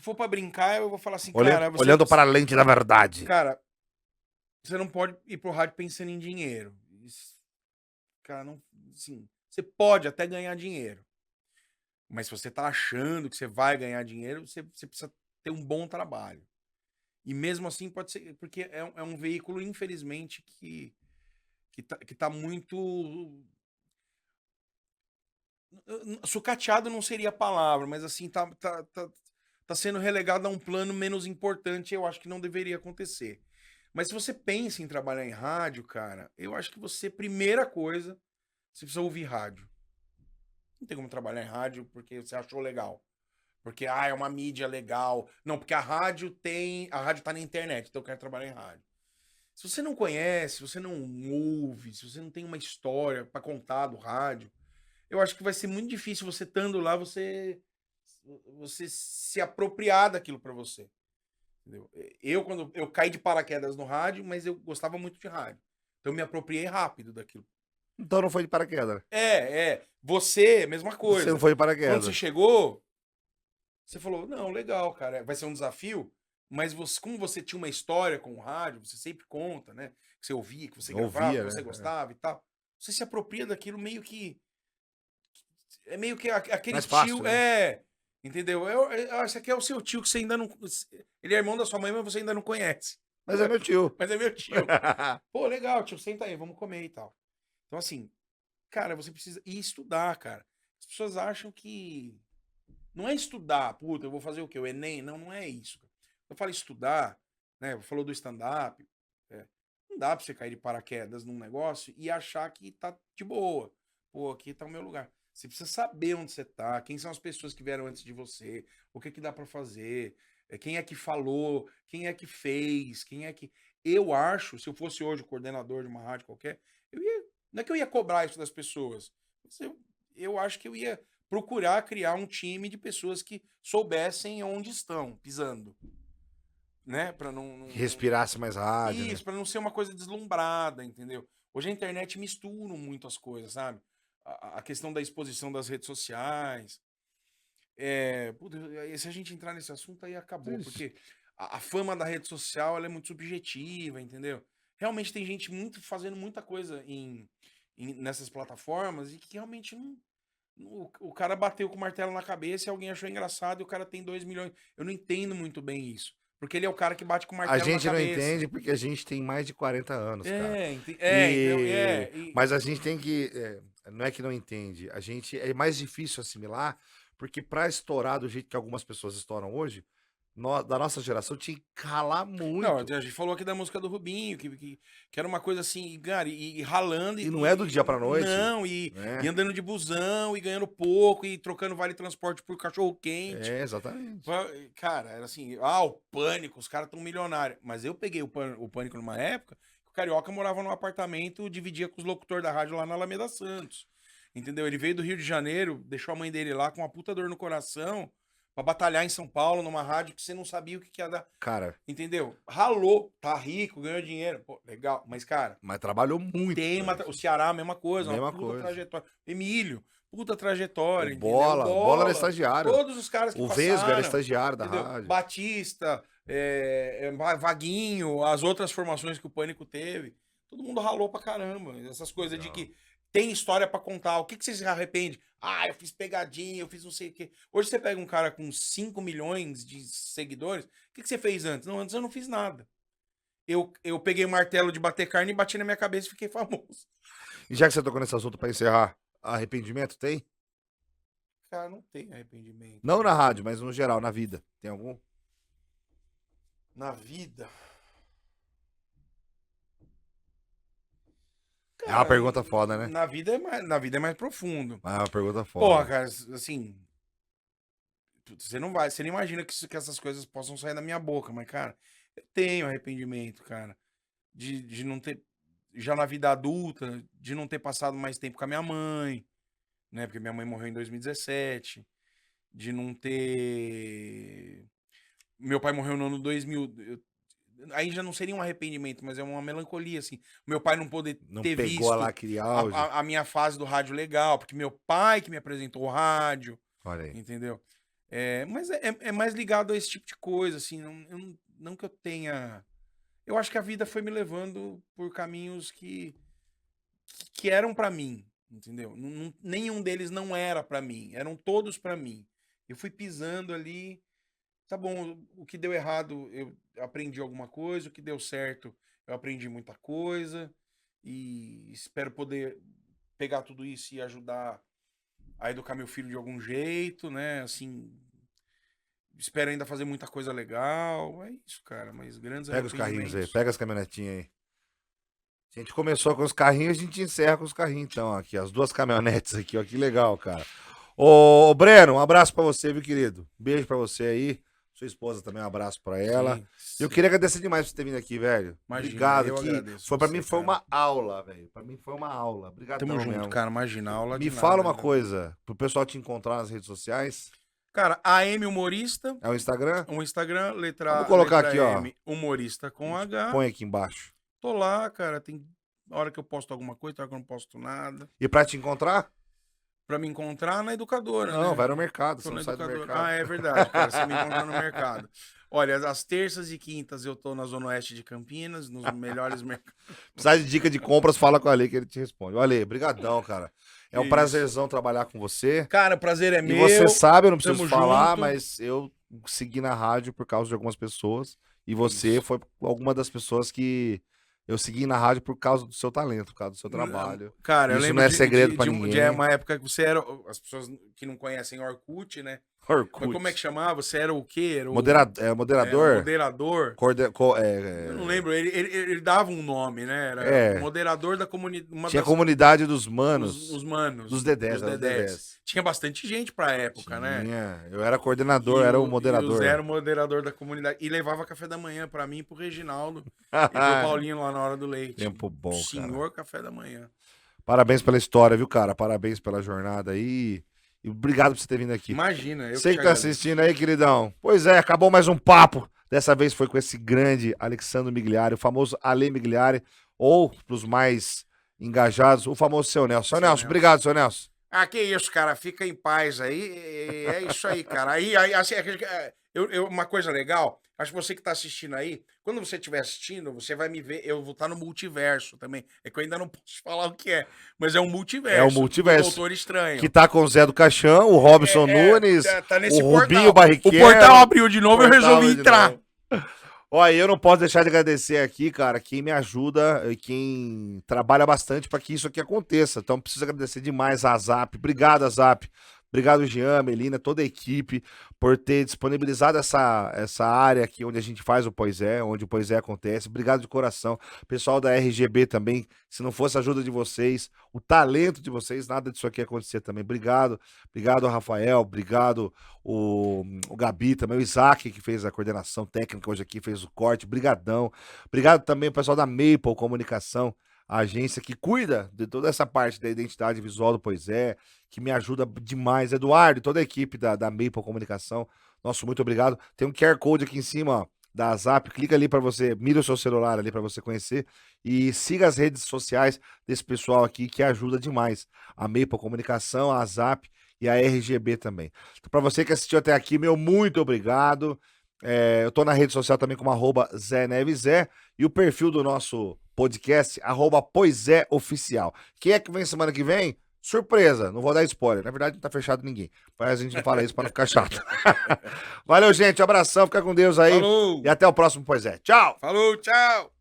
for pra brincar, eu vou falar assim, Olha- cara... olhando para a lente da verdade. Cara, você não pode ir pro rádio pensando em dinheiro. Cara, não... Assim, você pode até ganhar dinheiro. Mas se você tá achando que você vai ganhar dinheiro, você precisa ter um bom trabalho. E mesmo assim pode ser... Porque é um veículo, infelizmente, que tá muito... Sucateado não seria a palavra, mas assim, tá sendo relegado a um plano menos importante, eu acho que não deveria acontecer. Mas se você pensa em trabalhar em rádio, cara, eu acho que primeira coisa, você precisa ouvir rádio. Não tem como trabalhar em rádio porque você achou legal. Porque, é uma mídia legal. Não, porque a rádio tá na internet, então eu quero trabalhar em rádio. Se você não conhece, se você não ouve, se você não tem uma história pra contar do rádio, eu acho que vai ser muito difícil você estando lá, você se apropriar daquilo pra você. Entendeu? Quando eu caí de paraquedas no rádio, mas eu gostava muito de rádio. Então eu me apropriei rápido daquilo. Então não foi de paraquedas. Você, mesma coisa. Você não foi de paraquedas. Quando você chegou, você falou, não, legal, cara, vai ser um desafio, mas como você tinha uma história com o rádio, você sempre conta, né? Que você ouvia, que você gravava, que você gostava e tal. Você se apropria daquilo meio que... É meio que aquele Mais fácil, tio... né? Entendeu? Esse aqui é o seu tio que você ainda não... Ele é irmão da sua mãe, mas você ainda não conhece. Mas é meu tio. Mas é meu tio. Pô, legal, tio, senta aí, vamos comer e tal. Então, assim, cara, você precisa ir estudar, cara. As pessoas acham que... Não é estudar, puta, eu vou fazer o quê? O Enem? Não é isso. Eu falo estudar, né? Falou do stand-up. Não dá pra você cair de paraquedas num negócio e achar que tá de boa. Pô, aqui tá o meu lugar. Você precisa saber onde você tá, quem são as pessoas que vieram antes de você, o que dá pra fazer, quem é que falou, quem é que fez, quem é que... Eu acho, se eu fosse hoje o coordenador de uma rádio qualquer, não é que eu ia cobrar isso das pessoas, mas eu acho que eu ia procurar criar um time de pessoas que soubessem onde estão pisando, né? Pra não Respirasse mais rádio. Isso, pra não ser uma coisa deslumbrada, entendeu? Hoje a internet mistura muito as coisas, sabe? A questão da exposição das redes sociais. Se a gente entrar nesse assunto, aí acabou. Isso. Porque a fama da rede social ela é muito subjetiva, entendeu? Realmente tem gente fazendo muita coisa nessas plataformas e que realmente não... O cara bateu com o martelo na cabeça e alguém achou engraçado e o cara tem 2 milhões. Eu não entendo muito bem isso. Porque ele é o cara que bate com o martelo na cabeça. A gente não entende porque a gente tem mais de 40 anos, cara. Mas a gente tem que... não é que não entende. A gente... É mais difícil assimilar, porque pra estourar do jeito que algumas pessoas estouram hoje, da nossa geração tinha que ralar muito. Não, a gente falou aqui da música do Rubinho, que era uma coisa assim, cara, e ralando. E não é do dia pra noite. Não, É. e andando de busão, e ganhando pouco, e trocando vale transporte por cachorro quente. É, exatamente. Cara, era assim, o Pânico, os caras tão milionários. Mas eu peguei o Pânico numa época que o Carioca morava num apartamento, dividia com os locutores da rádio lá na Alameda Santos. Entendeu? Ele veio do Rio de Janeiro, deixou a mãe dele lá com uma puta dor no coração, pra batalhar em São Paulo, numa rádio que você não sabia o que ia dar. Cara, Entendeu? Ralou, tá rico, ganhou dinheiro. Pô, legal. Mas, cara, mas trabalhou muito. o Ceará, a mesma coisa. Mesma Uma puta coisa. trajetória. Emílio, puta trajetória. O entendeu? Bola era estagiário. Todos os caras que O passaram. Vesgo era estagiário da entendeu? rádio. Batista, Vaguinho, as outras formações que o Pânico teve. Todo mundo ralou pra caramba. Essas coisas de que tem história pra contar. O que você se arrepende? Ah, eu fiz pegadinha, eu fiz não sei o quê. Hoje você pega um cara com 5 milhões de seguidores. O que você fez antes? Não, antes eu não fiz nada. Eu peguei o martelo de bater carne e bati na minha cabeça e fiquei famoso. E já que você tocou nesse assunto pra encerrar, arrependimento tem? Cara, não tem arrependimento. Não na rádio, mas no geral, na vida. Tem algum? Na vida. É uma pergunta foda, né? Na vida é mais profundo. É uma pergunta foda. Porra, cara, assim. Você não imagina que essas coisas possam sair da minha boca, mas, cara, eu tenho arrependimento, cara. De não ter. Já na vida adulta, de não ter passado mais tempo com a minha mãe, né? Porque minha mãe morreu em 2017. De não ter. Meu pai morreu no ano 2000. Aí já não seria um arrependimento, mas é uma melancolia, assim. Meu pai não poder Não ter pegou visto lá aquele auge. a minha fase do rádio legal, porque meu pai que me apresentou o rádio, Olha aí. entendeu? Mas é mais ligado a esse tipo de coisa, assim. Não que eu tenha. Eu acho que a vida foi me levando por caminhos que eram pra mim, entendeu? Nenhum deles não era pra mim, eram todos pra mim. Eu fui pisando ali. Tá bom, o que deu errado eu aprendi alguma coisa, o que deu certo eu aprendi muita coisa e espero poder pegar tudo isso e ajudar a educar meu filho de algum jeito, né? Assim, espero ainda fazer muita coisa legal. É isso, cara, mas grandes Pega os carrinhos aí, arrependimentos. pega as caminhonetinhas aí. A gente começou com os carrinhos, a gente encerra com os carrinhos, então, aqui, as duas caminhonetes aqui, ó, que legal, cara. Ô, Breno, um abraço pra você, viu, querido? Beijo pra você aí. Sua esposa também, um abraço pra ela. Sim, Eu queria agradecer demais por você ter vindo aqui, velho. Imagina, Obrigado. eu Que agradeço foi, pra você, mim foi cara. uma aula, velho. Pra mim foi uma aula. Obrigadão Tamo junto, mesmo. cara, imagina, aula Me de fala nada, uma né? coisa, pro pessoal te encontrar nas redes sociais. Cara, AM Humorista, É o Instagram? um Instagram, Vamos colocar letra aqui, ó. M, humorista com H. Põe aqui embaixo. Tô lá, cara, tem hora que eu posto alguma coisa, hora que eu não posto nada. E pra te encontrar? Pra me encontrar na educadora, Não, né? vai no mercado, você Tô não na sai do educadora. mercado. Ah, é verdade, cara, você me encontra no mercado. Olha, às terças e quintas eu tô na Zona Oeste de Campinas, nos melhores mercados. Precisar de dica de compras, fala com o Ale que ele te responde. Ale, brigadão, cara. É um Isso. prazerzão trabalhar com você. Cara, o prazer é E meu. você sabe, eu não preciso tamo falar, junto. mas eu segui na rádio por causa de algumas pessoas. E você foi alguma das pessoas que eu segui na rádio por causa do seu talento, por causa do seu trabalho. Cara, eu Isso lembro não é segredo pra ninguém. de uma época que você era. As pessoas que não conhecem Orkut, né? Orkut. Mas como é que chamava? Você era o quê? Era o Moderador? moderador. Eu não lembro, ele dava um nome, né? Era É. o moderador da comunidade. Tinha a comunidade dos manos. Os manos. Dos Dedés, os era os Dedés. Dedés. Tinha bastante gente pra época, né? Tinha. Eu era coordenador, era o moderador. Era o moderador da comunidade. E levava café da manhã pra mim, pro Reginaldo e pro Paulinho lá na hora do leite. Tempo bom, cara. Senhor café da manhã. Parabéns pela história, viu, cara? Parabéns pela jornada aí. E obrigado por você ter vindo aqui. Imagina, eu Você que te tá agradeço. assistindo aí, queridão. Pois é, acabou mais um papo. Dessa vez foi com esse grande Alexandre Migliari, o famoso Ale Migliari, ou pros mais engajados, o famoso Seu Nelson. Seu Nelson, obrigado, Seu Nelson. Ah, que isso, cara. Fica em paz aí. É isso aí, cara. Aí assim, uma coisa legal, acho que você que tá assistindo aí, quando você estiver assistindo, você vai me ver. Eu vou estar no multiverso também. É que eu ainda não posso falar o que é, mas é um multiverso. É o multiverso. Do Doutor Estranho. Que tá com o Zé do Caixão, o Robson Nunes, tá nesse o portal. Rubinho Barrichello. O portal abriu de novo e eu Portal resolvi de entrar. novo. Olha, eu não posso deixar de agradecer aqui, cara, quem me ajuda e quem trabalha bastante para que isso aqui aconteça. Então, preciso agradecer demais a Zap. Obrigado, Zap. Obrigado, Jean, Melina, toda a equipe, por ter disponibilizado essa área aqui onde a gente faz o Pois É, onde o Pois É acontece. Obrigado de coração. Pessoal da RGB também, se não fosse a ajuda de vocês, o talento de vocês, nada disso aqui ia acontecer também. Obrigado, obrigado, Rafael, obrigado, o Gabi também, o Isaac, que fez a coordenação técnica hoje aqui, fez o corte, brigadão. Obrigado também o pessoal da Maple Comunicação, a agência que cuida de toda essa parte da identidade visual do Pois É, que me ajuda demais. Eduardo e toda a equipe da Maple Comunicação, nosso muito obrigado. Tem um QR Code aqui em cima, ó, da Zap, clica ali para você, mira o seu celular ali para você conhecer e siga as redes sociais desse pessoal aqui que ajuda demais. A Maple Comunicação, a Zap e a RGB também. Então, para você que assistiu até aqui, meu muito obrigado. Eu tô na rede social também como @ZéNevesZé e o perfil do nosso podcast, @PoisÉOficial. Quem é que vem semana que vem? Surpresa, não vou dar spoiler. Na verdade, não tá fechado ninguém. Mas a gente não fala isso para não ficar chato. Valeu, gente. Um abração, fica com Deus aí. Falou! E até o próximo Pois É. Tchau! Falou, tchau!